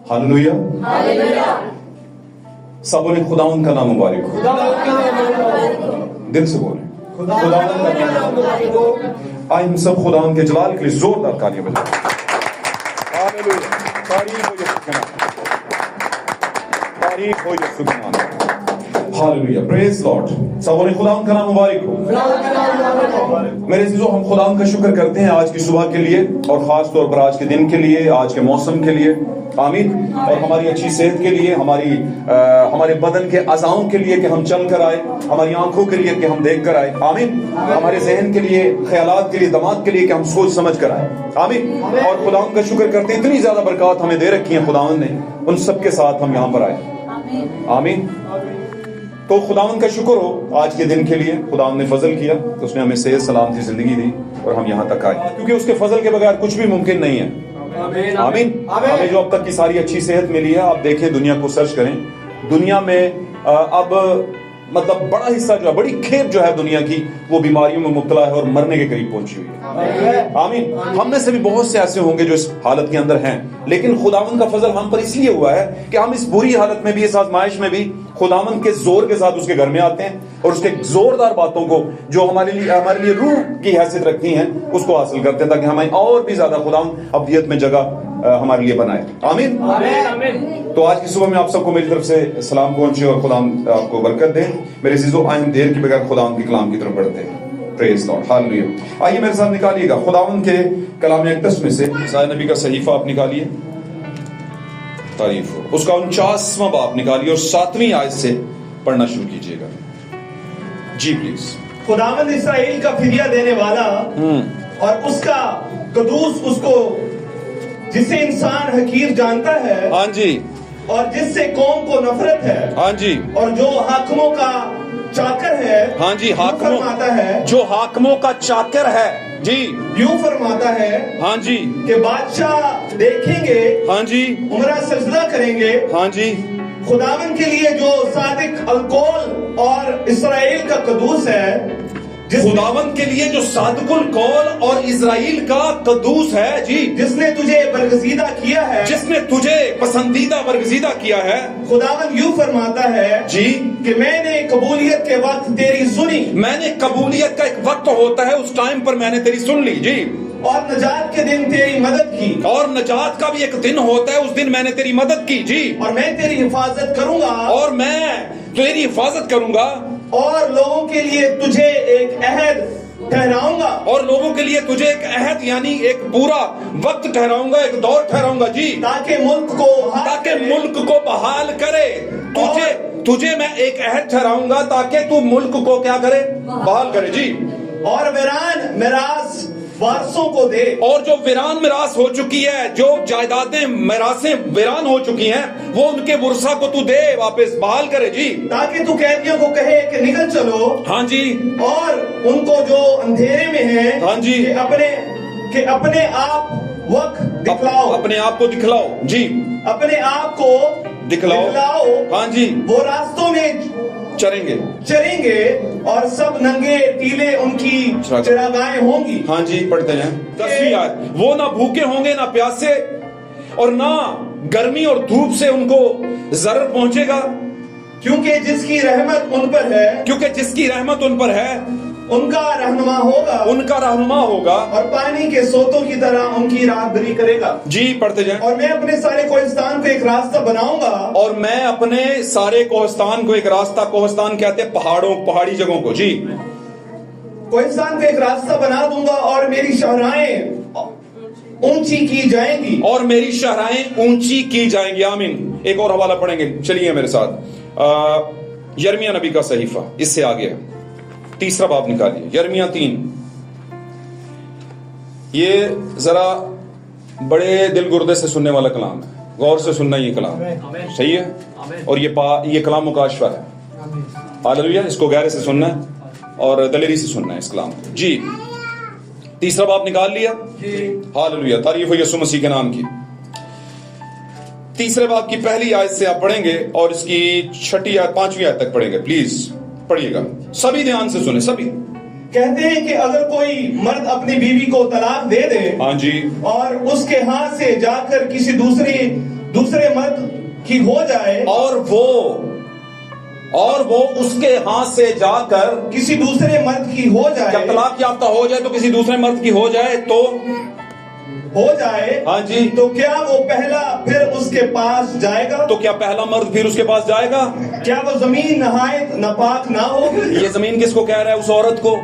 Hallelujah, सब बोले खुदावंद का नाम मुबारक हो। दिल से बोले खुदावंद का नाम मुबारक हो। आइए हम सब खुदावंद के जलाल के लिए जोरदार तालियां बजाएं। हालेलुया, तारीफ हो यीशु के नाम, तारीफ हो यीशु के नाम। Hallelujah, praise Lord. सब बोले खुदावंद का नाम मुबारक हो। मेरे अजीजों, हम खुदावंद का शुक्र करते हैं आज की सुबह के लिए और खास तौर पर आज के दिन के लिए, आज के मौसम के लिए, आमीन। और हमारी अच्छी सेहत के लिए, हमारे बदन के अज़ाओं के लिए कि हम चल कर आए, हमारी आंखों के लिए कि हम देख कर आए, आमीन। हमारे जहन के लिए, ख्यालात के लिए, दिमाग के लिए कि हम सोच समझ कर आए, आमीन। और खुदावंद का शुक्र करते हैं, इतनी ज्यादा बरकत हमें दे रखी है खुदावंद ने, उन सब के साथ हम यहाँ पर आए, आमीन। तो खुदावंद का शुक्र हो आज के दिन के लिए। खुदावंद ने फजल किया तो उसने हमें सेहत सलामती जिंदगी दी और हम यहाँ तक आए, क्योंकि उसके फजल के बगैर कुछ भी मुमकिन नहीं है, आमीन। हमें जो अब तक की सारी अच्छी सेहत मिली है, आप देखें दुनिया को सर्च करें, दुनिया में अब मतलब बड़ा हिस्सा जो है, बड़ी खेप जो है दुनिया की, वो बीमारियों में मुब्तला है और मरने के करीब पहुंची हुई है, आमीन। हम में से भी बहुत से ऐसे होंगे जो इस हालत के अंदर हैं, लेकिन खुदावंद का फजल हम पर इसलिए हुआ है कि हम इस बुरी हालत में भी, इस आजमाइश में भी खुदावंद के जोर के साथ उसके घर में आते हैं और उसके जोरदार बातों को जो हमारे लिए रूह की हैसियत रखती हैं उसको हासिल करते हैं, ताकि हमें और भी ज्यादा खुदावंद अब्दियत में जगह हमारे लिए बनाए, आमीन। तो आज की सुबह में आप सबको मेरी तरफ से सलाम पहुंचे और खुदावंद आपको बरकत दे। मेरे अजीजों, आए हम देर के बगैर खुदावंद के कलाम की तरफ बढ़ते हैं। Praise Lord, hallelujah. आइए मेरे साथ निकालिएगा खुदावंद के कलाम अक़दस में से ईसाया नबी का सहीफा आप निकालिए, तारीफ हो, उसका 49वां बाब निकालिए और 7वीं आयत से पढ़ना शुरू कीजिएगा जी, प्लीज। खुदावंद इस्राएल का फिदिया देने वाला और उसका कदूस, उसको जिसे इंसान हकीर जानता है, हाँ जी, और जिससे कौम को नफरत है, हाँ जी, और जो हाकिमों का चाकर है, हाँ जी, हाकिमों फरमाता है, जो हाकिमों का चाकर है जी, यूं फरमाता है, हाँ जी, कि बादशाह देखेंगे, हाँ जी, उमरा सजदा करेंगे, हाँ जी, खुदावंद के लिए जो सादिक अलकोल और इस्राएल का कदूस है, खुदावंद के लिए जो सादिकुल कौल और इज़राइल का कदूस है जी, जिसने तुझे बरगजीदा किया है, जिसने तुझे पसंदीदा बरगजीदा किया है, खुदावंद यूं फरमाता है जी कि मैंने कबूलियत के वक्त तेरी सुनी, मैंने कबूलियत का एक वक्त होता है, उस टाइम पर मैंने तेरी सुन ली जी, और नजात के दिन तेरी मदद की, और नजात का भी एक दिन होता है, उस दिन मैंने तेरी मदद की जी, और मैं तेरी हिफाजत करूंगा, और मैं तेरी हिफाजत करूंगा, और लोगों के लिए तुझे एक अहद ठहराऊंगा, और लोगों के लिए तुझे एक अहद यानी एक पूरा वक्त ठहराऊंगा, एक दौर ठहराऊंगा जी, ताकि मुल्क को बहाल करे। तुझे मैं एक अहद ठहराऊंगा ताकि तू मुल्क को क्या करे, बहाल करे जी, और वीरान मिरास वारसों को दे, और जो वीरान मिरास हो चुकी है, जो जायदादें मिरासें वीरान हो चुकी हैं, वो उनके वर्सा को तू दे, वापस बहाल करे जी, ताकि तू कैदियों को कहे कि निकल चलो, हाँ जी, और उनको जो अंधेरे में है, हाँ जी, कि अपने आप वक्त दिखलाओ, अपने आप को दिखलाओ जी, अपने आप को दिखलाओ, हाँ जी, वो रास्तों में चरेंगे और सब नंगे टीले उनकी चिरागाएं होंगी, हाँ जी। पढ़ते हैं 10वीं आयत, वो ना भूखे होंगे ना प्यासे, और ना गर्मी और धूप से उनको जरर पहुंचेगा, क्योंकि जिसकी रहमत उन पर है उनका रहनुमा होगा, और पानी के सोतों की तरह उनकी राहबरी करेगा जी। पढ़ते जाएं। और मैं अपने सारे कोहिस्तान को एक रास्ता बनाऊंगा, और मैं अपने सारे कोहिस्तान को एक रास्ता, कोहिस्तान कहते हैं पहाड़ी जगहों को जी, कोहिस्तान को एक रास्ता बना दूंगा, और मेरी शहराएं ऊंची की जाएंगी, आमीन। एक और हवाला पढ़ेंगे, चलिए मेरे साथ, यिर्मयाह नबी का सहीफा, इससे आगे 3रा बाब निकालिए, यिर्मयाह 3। ये जरा बड़े दिल गुर्दे से सुनने वाला कलाम है, गौर से सुनना ये कलाम, सही है, और ये कलाम मुकाशफा है, हालेलुया। इसको गहरे से सुनना है और दलेरी से सुनना है इस कलाम को जी। 3रा बाब निकाल लिया, हालेलुया, तारीफ हो यीशु मसीह के नाम की। 3रे बाब की पहली आयत से आप पढ़ेंगे और इसकी 6ठी आयत 5वीं आयत तक पढ़ेंगे, प्लीज पढ़िएगा, सभी ध्यान से सुने, सभी कहते हैं कि अगर कोई मर्द अपनी बीवी को तलाक दे दे हाँ जी, और उसके हाथ से जाकर किसी दूसरे मर्द की हो जाए, और वो उसके हाथ से जाकर किसी दूसरे मर्द की हो जब जाए, तलाक याफ्ता हो जाए तो किसी दूसरे मर्द की हो जाए तो हाँ जी, तो क्या वो पहला फिर उसके पास जाएगा? तो क्या पहला मर्द फिर उसके पास जाएगा? क्या वो जमीन नहायत नापाक ना होगी? ये जमीन किसको कह रहा है? उस औरत को।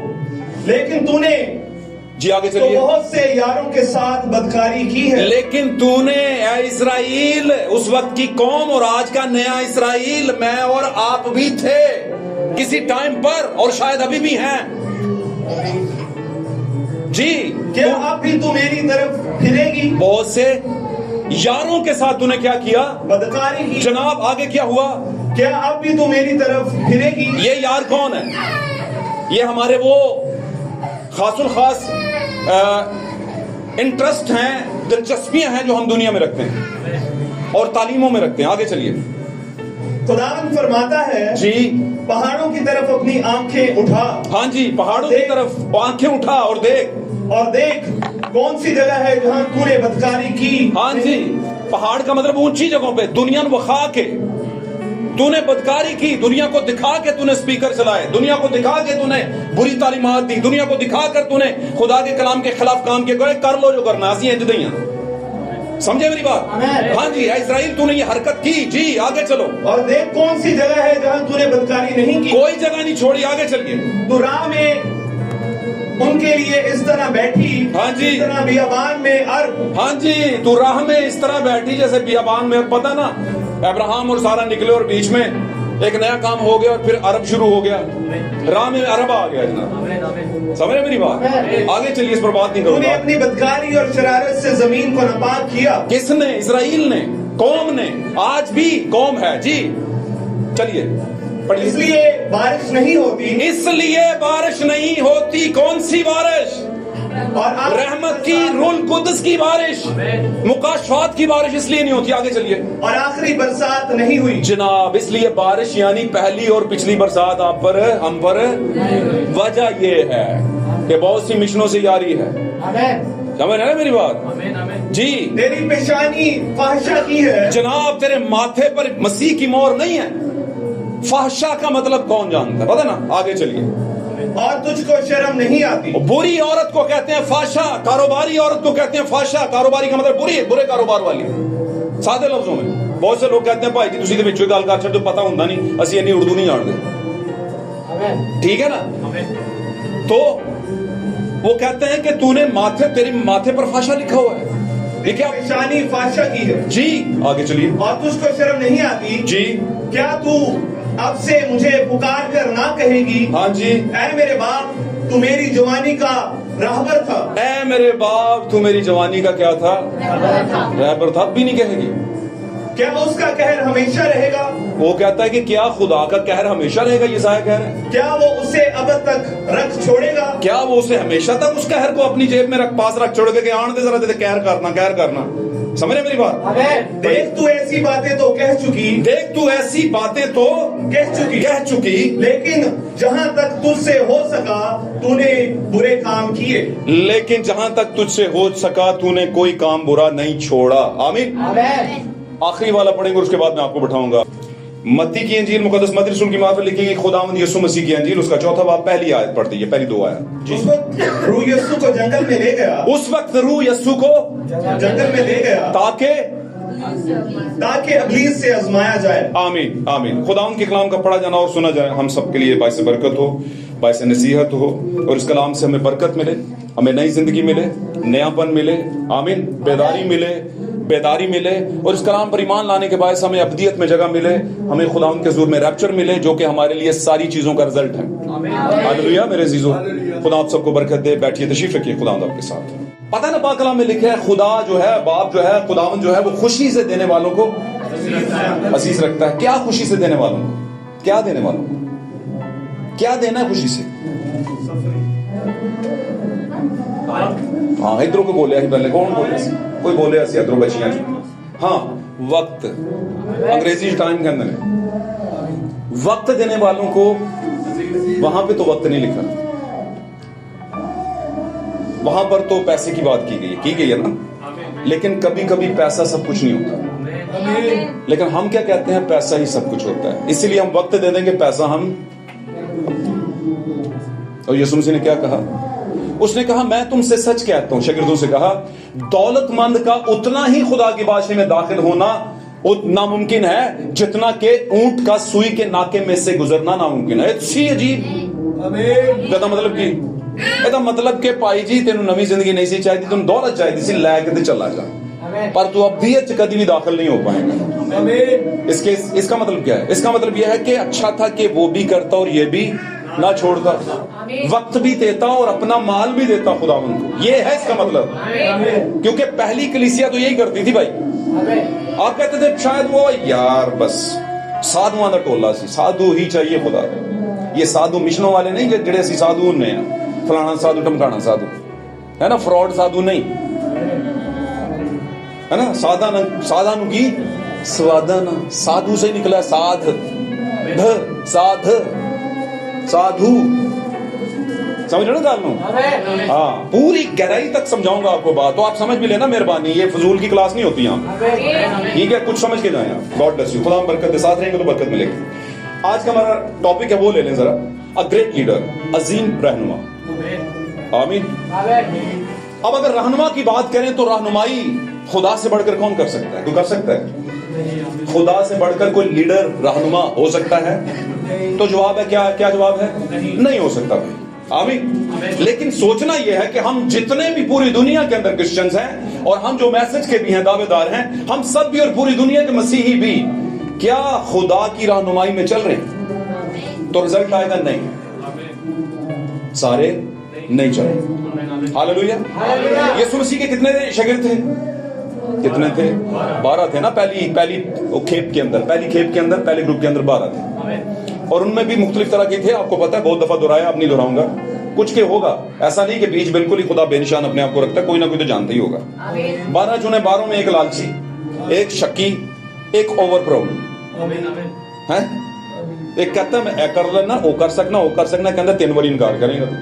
लेकिन तूने जी आगे तो चलिए। बहुत से यारों के साथ बदकारी की है। लेकिन तूने ऐ इस्राएल, उस वक्त की कौम और आज का नया इस्राएल, मैं और आप भी थे किसी टाइम पर और शायद अभी भी हैं जी। क्या अब भी तू मेरी तरफ फिरेगी? बहुत से यारों के साथ तूने क्या किया? बदकारी की। जनाब आगे क्या हुआ? क्या अब भी तू मेरी तरफ फिरेगी? ये यार कौन है? ये हमारे वो खासुल खास इंटरेस्ट हैं, दिलचस्पियां हैं जो हम दुनिया में रखते हैं और तालीमों में रखते हैं। आगे चलिए। खुदावंद फरमाता है जी, पहाड़ों की तरफ अपनी आंखें उठा। हाँ जी, पहाड़ों की तरफ आंखें उठा और देख कौन सी जगह है जहां तूने बदकारी की। हाँ जी, पहाड़ का मतलब ऊंची जगहों पे, दुनिया वखा के तूने बदकारी की, दुनिया को दिखा के तूने स्पीकर चलाए, दुनिया को दिखा के तूने बुरी तालीमात दी, दुनिया को दिखा कर तूने खुदा के कलाम के खिलाफ काम किया। कर लो जो करना, असी इंज दई हैं। समझे मेरी बात? हाँ जी, इस्राएल तूने ये हरकत की। जी आगे चलो। और देख कौन सी जगह है जहां तूने बदकारी नहीं की। कोई जगह नहीं छोड़ी। आगे चलिए। तू राह में उनके लिए इस तरह बैठी, हाँ जी, इस तरह बियाबान में अरब। हाँ जी, तू राह में इस तरह बैठी जैसे बियाबान में। पता ना, अब्राहम और सारा निकले और बीच में एक नया काम हो गया और फिर अरब शुरू हो गया, राह में अरब आ गया जनाब। समझ मेरी बात? आगे चलिए, इस पर बात नहीं तूने करूंगा। अपनी बदकारी और शरारत से जमीन को नापाक किया। किसने? इस्राएल ने, कौम ने, आज भी कौम है जी। चलिए पढ़िए। इसलिए बारिश नहीं होती। इसलिए बारिश नहीं होती। कौन सी बारिश? और रहमत की, रूल कुद्स की बारिश, मुकाशफात की बारिश इसलिए नहीं होती। आगे चलिए। और आखिरी बरसात नहीं हुई जनाब, इसलिए बारिश यानी पहली और पिछली बरसात आप पर, हम पर। वजह ये है कि बहुत सी मिशनों से यारी है। समझ रहे हैं मेरी बात? जी। तेरी पेशानी फाहिशा की है। जनाब, तेरे माथे पर मसीह की मोहर नहीं है। फाहशा का मतलब कौन जानता है? पता ना? आगे चलिए। और तुझको शर्म नहीं आती। बुरी औरत को कहते हैं फाशा, कारोबारी औरत को कहते हैं फाशा। कारोबारी का मतलब बुरी, बुरे कारोबार वाली। सादे लफ्जों में बहुत से लोग कहते हैं भाई जी तुसी दे विचों गल कर छड्डो, पता हुंदा नहीं, ਅਸੀਂ ਇੰਨੀ उर्दू नहीं जानते। ठीक है ना? तो वो कहते हैं कि तूने तेरी माथे पर फाशा लिखा हुआ है। ये क्या? पेशानी फाहिशा की है जी। आगे चलिए। और तुझको शर्म नहीं आती जी। क्या तू अब से मुझे पुकार कर ना कहेगी? हाँ जी। ऐ मेरे बाप, तू मेरी जवानी का राहबर था। ऐ मेरे बाप, तू मेरी जवानी का क्या था? रहबर था। भी नहीं कहेगी। क्या उसका कहर हमेशा रहेगा? वो कहता है कि क्या खुदा का कहर हमेशा रहेगा? ये साया कह रहा है। क्या वो उसे अब तक रख छोड़ेगा? क्या वो उसे हमेशा तक उस कहर को अपनी जेब में पास रख छोड़ेगा कि आने दे जरा दे कहर करना। समझ रहे मेरी बात? देख तू ऐसी बातें तो कह चुकी, कह चुकी, लेकिन जहां तक तुझसे हो सका तूने बुरे काम किए। लेकिन जहां तक तुझसे हो सका तूने कोई काम बुरा नहीं छोड़ा। आमीन। आखिरी वाला पढ़ेंगे और उसके बाद मैं आपको बैठाऊंगा। मत्ती की इंजील, मुकद्दस मत्ती रसूल की मार्फत लिखी गई खुदावंद यीशु मसीह की इंजील, उसका चौथा बाब, पहली आयत पढ़ती है, पहली 2 आयत। उस वक्त रूह यीशु को जंगल में ले गया। उस वक्त रूह यीशु को जंगल में ले गया ताकि इब्लीस से आजमाया जाए। आमीन आमीन। खुदावंद के कलाम का पढ़ा जाना और सुना जाए हम सब के लिए बाइस बरकत हो, बाइस नसीहत हो, और इस कलाम से हमें बरकत मिले, हमें नई जिंदगी मिले, नयापन मिले। आमीन। बेदारी मिले और इस कलाम पर ईमान लाने के बाद हमें अब्दियत में जगह मिले, हमें खुदावंद के हुजूर में रैप्चर मिले, जो कि हमारे लिए सारी चीजों का रिजल्ट है। हालेलुया मेरे अजीजों, खुदा आप सबको बरकत दे। बैठिए, तशरीफ रखिए, खुदावंद आपके साथ। पता ना पाक कलाम में लिखा है खुदा जो है, बाप जो है, खुदावंद जो है, वो खुशी से देने वालों को अजीज रखता है। क्या खुशी से देने वालों को? क्या देने वालों को? क्या देना है खुशी से? हाँ, इधरों को बोले पहले, कौन बोले? कोई बोले ऐसे इधरों बचियां। हाँ, वक्त। अंग्रेजी टाइम के अंदर वक्त देने वालों को, वहां पे तो वक्त नहीं लिखा, वहां पर तो पैसे की बात की गई है ना, लेकिन कभी कभी पैसा सब कुछ नहीं होता, लेकिन हम क्या कहते हैं, पैसा ही सब कुछ होता है, इसीलिए हम वक्त दे देंगे पैसा हम। और यीशु मसीह ने क्या कहा, उसने कहा मैं तुमसे सच कहता हूं, शागिर्दों से कहा, दौलतमंद का उतना ही खुदा की बादशाही में दाखिल होना उतना मुमकिन है जितना के ऊंट का सुई के नाके में से गुजरना नामुमकिन है। इतनी अजीब मतलब कि भाई जी तेनू नवी जिंदगी नहीं सी चाहिए, तुम दौलत चाहिए सी, लैके ते चला जा, पर तू अब भी कभी भी दाखिल नहीं हो पाएगा। इसका मतलब क्या है? इसका मतलब यह है कि अच्छा था कि वो भी करता और ये भी ना छोड़ता, वक्त भी देता और अपना माल भी देता खुदावंद को, ये है इसका मतलब। क्योंकि पहली कलीसिया तो यही करती थी भाई, आप कहते थे शायद वो यार बस साधुआं दा टोला सी, साधु ही चाहिए खुदा, ये साधु मिशनों वाले नहीं जेड़े असी साधु ने फलाना साधु टमकाना साधु है ना, फ्रॉड साधु नहीं है ना, साधा नु की स्वादा ना, साधु से निकला साध साध साधु, समझ रहे ना गाल में? हाँ, पूरी गहराई तक समझाऊंगा आपको बात, तो आप समझ भी लेना, मेहरबानी, ये फजूल की क्लास नहीं होती यहाँ, ठीक है? कुछ समझ के जाए आप। गॉड ब्लेस यू, खुदा बरकत के साथ रहेंगे तो बरकत मिलेगी। आज का हमारा टॉपिक है, वो ले लें जरा, अ ग्रेट लीडर, अजीम रहनुमा। आमीन। अब अगर रहनुमा की बात करें तो रहनुमाई खुदा से बढ़कर कौन कर सकता है? कोई कर सकता है? खुदा से बढ़कर कोई लीडर रहनुमा हो सकता है? तो जवाब है क्या जवाब है? नहीं हो सकता भाई। आमीन। लेकिन सोचना यह है कि हम जितने भी पूरी दुनिया के अंदर क्रिश्चियंस हैं और हम जो मैसेज के भी हैं दावेदार हैं, हम सब भी और पूरी दुनिया के मसीही भी क्या खुदा की रहनुमाई में चल रहे हैं? तो रिजल्ट आएगा नहीं, सारे नहीं चले। हालेलुया। यीशु मसीह के कितने शागिर्द थे? कितने थे? 12 थे ना, पहली खेप के अंदर, पहले ग्रुप के अंदर 12 थे, और उनमें भी मुख्तलिफ तरह के थे, आपको पता है, बहुत दफा दोहराया, अब नहीं दोहराऊंगा। कुछ के होगा, ऐसा नहीं कि बीच बिल्कुल ही खुदा बेनिशान अपने आप को रखता है, कोई ना कोई तो जानता ही होगा। 12 चुने, 12 में एक लालची, एक शक्की, एक ओवर प्राउड है, एक कहता है मैं कर लेना, वो कर सकना, कहता 3 बार इनकार करेगा तू,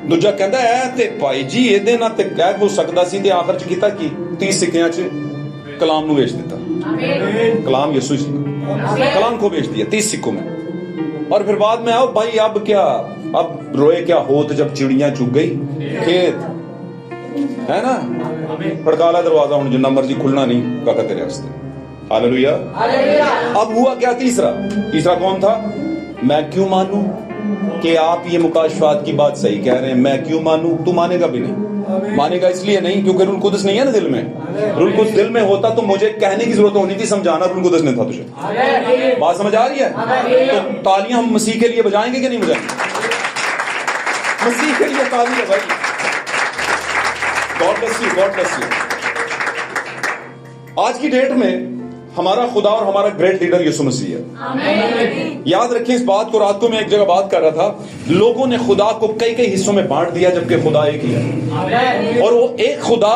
दूजा कहता है ते भाई जी ਇਹਦੇ ਨਾਲ ਤੇ ਕਹਿ ਹੋ ਸਕਦਾ ਸੀ ਤੇ ਆਖਰ ਚ ਕੀਤਾ ਕੀ 30 सिक्कियां च कलाम ਨੂੰ बेच देता। कलाम यीशु जी, कलाम को बेच दिया 30 सिक्कों में, और फिर बाद में आओ भाई अब क्या, अब रोए क्या होत जब चिड़ियां चुग गई खेत, है ना, खड़काला दरवाजा हुन जिन्ना मर्जी खुलना नहीं काका तेरे वास्ते। हालेलुया। अब हुआ क्या? तीसरा कौन था? मैं क्यों मानूं कि आप ये मुकाशफात की बात सही कह रहे हैं, मैं क्यों मानूं? तू मानेगा भी नहीं, मानेगा इसलिए नहीं क्योंकि रूल कुदस नहीं है ना दिल में। रूल कुदस दिल में होता तो मुझे कहने की जरूरत होनी थी, समझाना रूल कुदस नहीं था तुझे। बात समझ आ रही है? तो तालियां हम मसीह के लिए बजाएंगे कि नहीं बजाएंगे? मसीह के लिए ताली है भाई। God bless you, God bless you. आज की डेट में हमारा खुदा और हमारा ग्रेट लीडर यीशु मसीह है। याद रखें इस बात को, रात को मैं एक जगह बात कर रहा था, लोगों ने खुदा को कई हिस्सों में बांट दिया जबकि खुदा एक ही है, और वो एक खुदा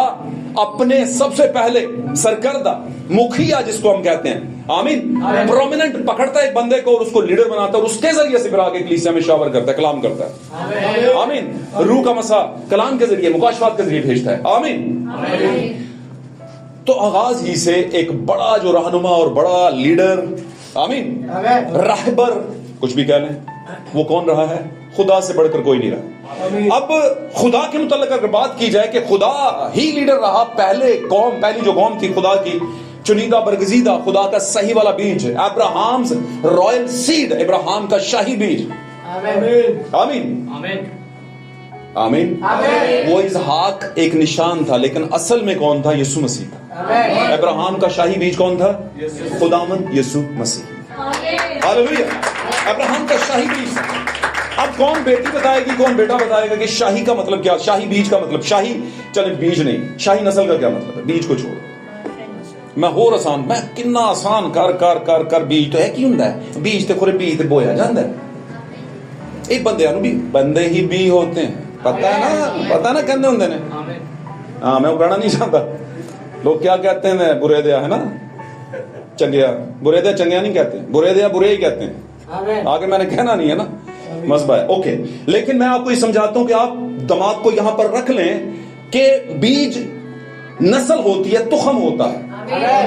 अपने सबसे पहले सरकर्दा मुखिया जिसको हम कहते हैं, आमीन, प्रोमिनेंट पकड़ता है एक बंदे को और उसको लीडर बनाता है, और उसके जरिए से फिर आगे कलीसिया में शावर करता है, कलाम करता है, आमीन, रूह का मसा कलाम के जरिए, मुकाशफात के जरिए भेजता है, आमीन। तो आगाज ही से एक बड़ा जो रहनुमा और बड़ा लीडर, आमीन, रहबर, कुछ भी कह लें, वो कौन रहा है? खुदा से बढ़कर कोई नहीं रहा। अब खुदा के मुतल्लिक अगर बात की जाए कि खुदा ही लीडर रहा, पहली जो कौम थी खुदा की चुनिंदा बरगजीदा, खुदा का सही वाला बीज, अब्राहम रॉयल सीड, इब्राहिम का शाही बीज, आमीन, आमीन। वो इसहाक एक निशान था, लेकिन असल में कौन था? यीशु मसीह था। अब्राहम का शाही बीज कौन था? खुदावंद यीशु मसीह। हालेलुया। अब्राहम का शाही बीज। अब कौन बेटी बताएगी, कौन बेटा बताएगा कि शाही का मतलब क्या? शाही बीज का मतलब, शाही चले बीज नहीं, शाही नस्ल का क्या मतलब है? बीज को छोड़, मैं होर आसान, मैं कितना आसान कर बीज तो है की हुंदा है, बीज ते खोरे बीज ते बोया जाता है। एक बंदे ही बी होते हैं, पता है ना कहते होंगे ने। हाँ, मैं वो कहना नहीं चाहता, लोग क्या कहते हैं, बुरे दिया है ना चंगिया, बुरे दिया चंगिया नहीं कहते, बुरे दिया बुरे ही कहते हैं, आगे मैंने कहना नहीं है ना। मसबा है, ओके। लेकिन मैं आपको ये समझाता हूं कि आप दिमाग को यहां पर रख लें कि बीज नस्ल होती है, तुखम होता है,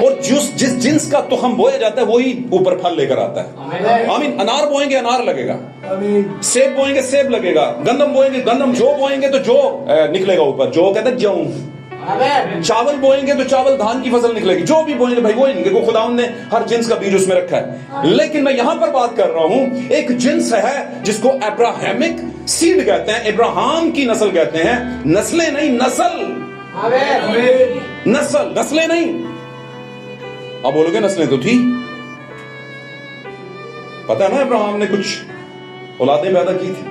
और जिस जिन्स का तुखम बोया जाता है वही ऊपर फल लेकर आता है। आमीन। अनार बोएंगे अनार लगेगा, सेब बोएंगे सेब लगेगा, गंदम बोएंगे गंदम, जौ बोएंगे तो जौ निकलेगा ऊपर, जौ कहते हैं जौ। चावल बोएंगे तो चावल धान की फसल निकलेगी, जो भी बोएंगे भाई वो इनके को खुदा ने हर जिन्स का बीज उसमें रखा है। लेकिन मैं यहां पर बात कर रहा हूं, एक जिन्स है जिसको अब्राहमिक सीड कहते हैं, इब्राहिम की नस्ल कहते हैं, नस्लें नहीं नस्ल, नस्ल नस्लें नहीं। आप बोलोगे नस्लें तो थी, पता है ना इब्राहिम ने कुछ औलादें पैदा की थी,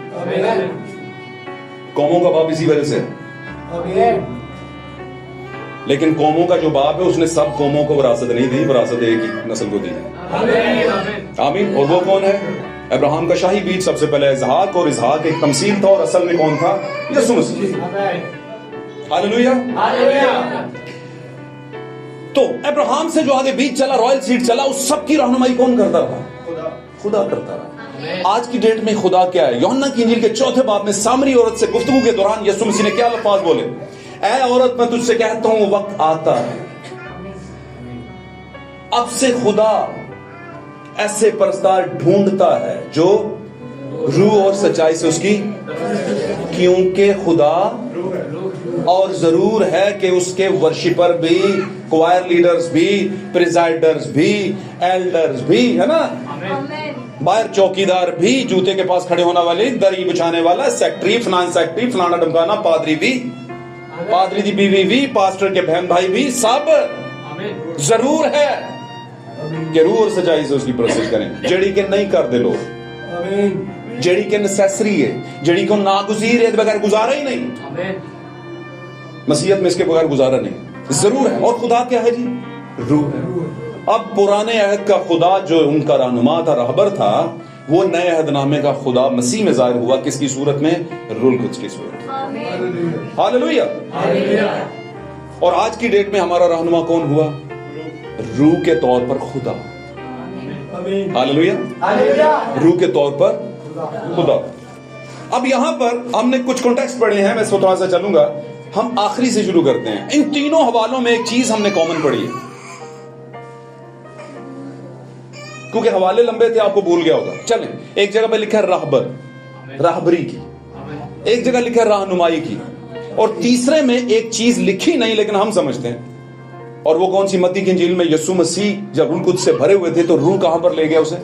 कौमों का बाप इसी वजह से। लेकिन कौमों का जो बाप है उसने सब कौमों को विरासत नहीं दी, विरासत एक ही नस्ल को दी है। आमीन। और वो कौन है? इब्राहिम का शाही बीज सबसे पहले इसहाक, और इसहाक एक तमसील था, और असल में कौन था? यीशु मसीह। हालेलुया। तो इब्राहिम से जो आगे बीज चला, रॉयल सीड चला, उस सब की रहनुमाई कौन करता रहा? खुदा करता रहा। आज की डेट में खुदा क्या है? यूहन्ना की इंजील के 4 बाब में सामरी औरत से गुफ्तगू के दौरान यीशु मसीह ने क्या अल्फाज बोले? ऐ औरत मैं तुझसे कहता हूं वक्त आता है, अब से खुदा ऐसे परस्तार ढूंढता है जो रूह और सच्चाई से उसकी, क्योंकि खुदा और जरूर है कि उसके वर्शिपर भी, क्वायर लीडर्स भी, प्रिजाइडर्स भी, एल्डर्स भी, है ना, बाहर चौकीदार भी, जूते के पास खड़े होने वाले, दरी बिछाने वाला, सेक्रेटरी, फिनांस सेक्रेटरी, फलाना डमकाना, पादरी भी, पादरी की बीवी भी, पास्टर के बहन भाई भी, सब जरूर है कि रूह और सच्चाई से उसकी प्रोसेस करें। जड़ी के नहीं कर दे लोग, जड़ी के नेसेसरी है, जड़ी को नागुज़ीर है, बगैर गुजारा ही नहीं, मसीहत में इसके बगैर गुजारा नहीं, जरूर है। और खुदा क्या है जी? रूह है। अब पुराने अहद का खुदा जो उनका रहनुमा था, रहबर था, वो नए अहदनामे का खुदा मसीह में जाहिर हुआ, किसकी सूरत में? रूह कुद्स की सूरत। हालेलुया। और आज की डेट में हमारा रहनुमा कौन हुआ? रूह के तौर पर खुदा। हालेलुया। रूह के तौर पर खुदा। अब यहां पर हमने कुछ कॉन्टेक्स्ट पढ़े हैं, मैं थोड़ा सा चलूंगा, हम आखिरी से शुरू करते हैं। इन तीनों हवालों में एक चीज हमने कॉमन पढ़ी है, क्योंकि हवाले लंबे थे, आपको भूल गया होगा। चलें, एक जगह पे लिखा है रहबर, राहबरी की, एक जगह लिखा है रहनुमाई की, और तीसरे में एक चीज लिखी नहीं लेकिन हम समझते हैं, और वो कौन सी? मत्ती की इंजील में यीशु मसीह जब रूह कुद्स से भरे हुए थे तो रूह कहां पर ले गया उसे?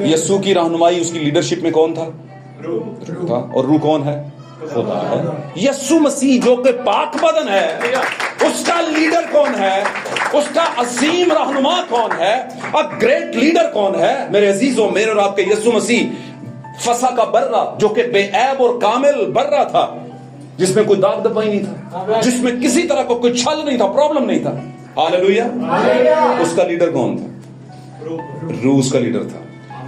यीशु की रहनुमाई, उसकी लीडरशिप में कौन था? रूह था। और रूह कौन है? खुदा है। यीशु मसीह जो कि पाक बदन है, उसका लीडर कौन है? उसका अजीम रहनुमा कौन है? अ ग्रेट लीडर कौन है? मेरे अजीजों, मेरे और आपके यीशु मसीह फसा का बर्रा, जो कि बेऐब और कामिल बर्रा था, जिसमें कोई दाग धब्बा ही नहीं था, जिसमें किसी तरह का कोई छल नहीं था, प्रॉब्लम नहीं था। हालेलुया। उसका लीडर कौन था? रूह उसका लीडर था।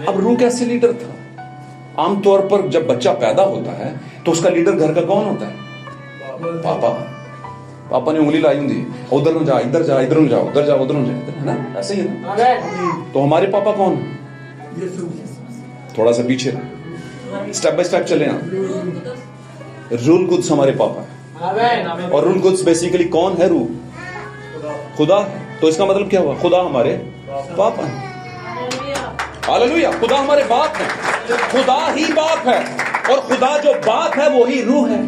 अब रूह कैसे लीडर था? आमतौर पर जब बच्चा पैदा होता है तो उसका लीडर घर का कौन होता है? पापा। पापा ने उंगली लाई होंगी, उधर न जा, इधर जा, इधर न जा, उधर जा, उधर न जा, है ना? ऐसे ही है ना? तो हमारे पापा कौन? थोड़ा सा पीछे, स्टेप बाय स्टेप चले। रूह कुद्स हमारे पापा है, और रूह कुद्स बेसिकली कौन है? रूह, खुदा। तो इसका मतलब क्या हुआ? खुदा हमारे पापा है। हालेलुया। खुदा हमारे बाप है, खुदा ही बाप है, और खुदा जो बाप है वो ही रूह है।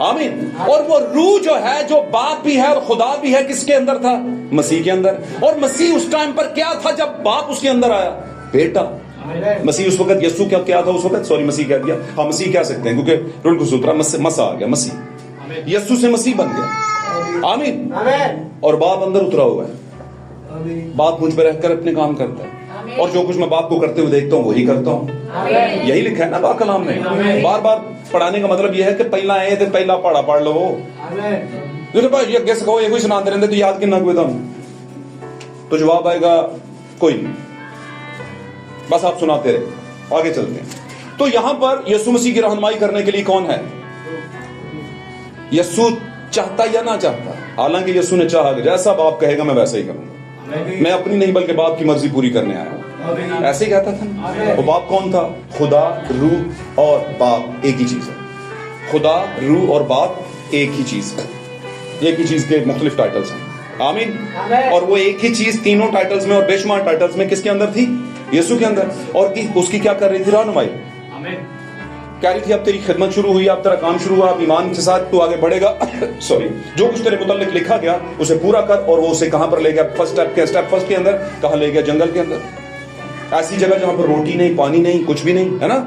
आमीन। और वो रूह जो है, जो बाप भी है और खुदा भी है, किसके अंदर था? मसीह के अंदर। और मसीह उस टाइम पर क्या था जब बाप उसके अंदर आया? बेटा। मसीह उस वक्त, यीशु क्या था उस वक्त? सॉरी, मसीह कह दिया, हाँ मसीह कह सकते हैं, क्योंकि रूह कुद्स उतरा, मसा आ गया, मसीह, यीशु से मसीह बन गया। आमीन। और बाप अंदर उतरा हुआ है, बाप मुझ पर रहकर अपने काम करता है, और जो कुछ मैं बाप को करते हुए देखता हूँ वही करता हूँ। यही लिखा है ना बाप कलाम में। बार बार पढ़ाने का मतलब यह है कि पहला आए थे, पहला पढ़ा पढ़ लो। ये गेस कहो, ये कोई सुनाते रहते तो याद कितना हुए तुम, तो जवाब आएगा कोई नहीं, बस आप सुनाते रहे। आगे चलते हैं। तो यहां पर यीशु मसीह की रहनुमाई करने के लिए कौन है? यीशु चाहता या ना चाहता? हालांकि यीशु ने चाहा, जैसा बाप कहेगा मैं वैसा ही करूंगा, मैं अपनी नहीं बल्कि बाप की मर्जी पूरी करने आया हूं। ایسے ہی کہتا تھا. وہ باپ کون تھا؟ خدا، روح اور باپ ایک ہی چیز ہے. خدا، روح اور باپ ایک ہی چیز ہے. ایک ہی چیز کے مختلف ٹائٹلز ہیں. آمین. اور وہ ایک ہی چیز تینوں ٹائٹلز میں اور بے شمار ٹائٹلز میں کس کے اندر تھی؟ یسوع کے اندر. اور اس کی کیا کر رہی تھی؟ رہنمائی. کہہ رہی تھی اب تیری خدمت شروع ہوئی، اب تیرا کام شروع ہوا، اب ایمان کے ساتھ تو آگے بڑھے گا. سوری، جو کچھ تیرے متعلق لکھا گیا اسے پورا کر. اور وہ اسے کہاں پر لے گیا؟ اسٹیپ فرسٹ کے اندر. کہاں لے گیا؟ جنگل کے اندر. ایسی جگہ جہاں پر روٹی نہیں، پانی نہیں، کچھ بھی نہیں، ہے نا.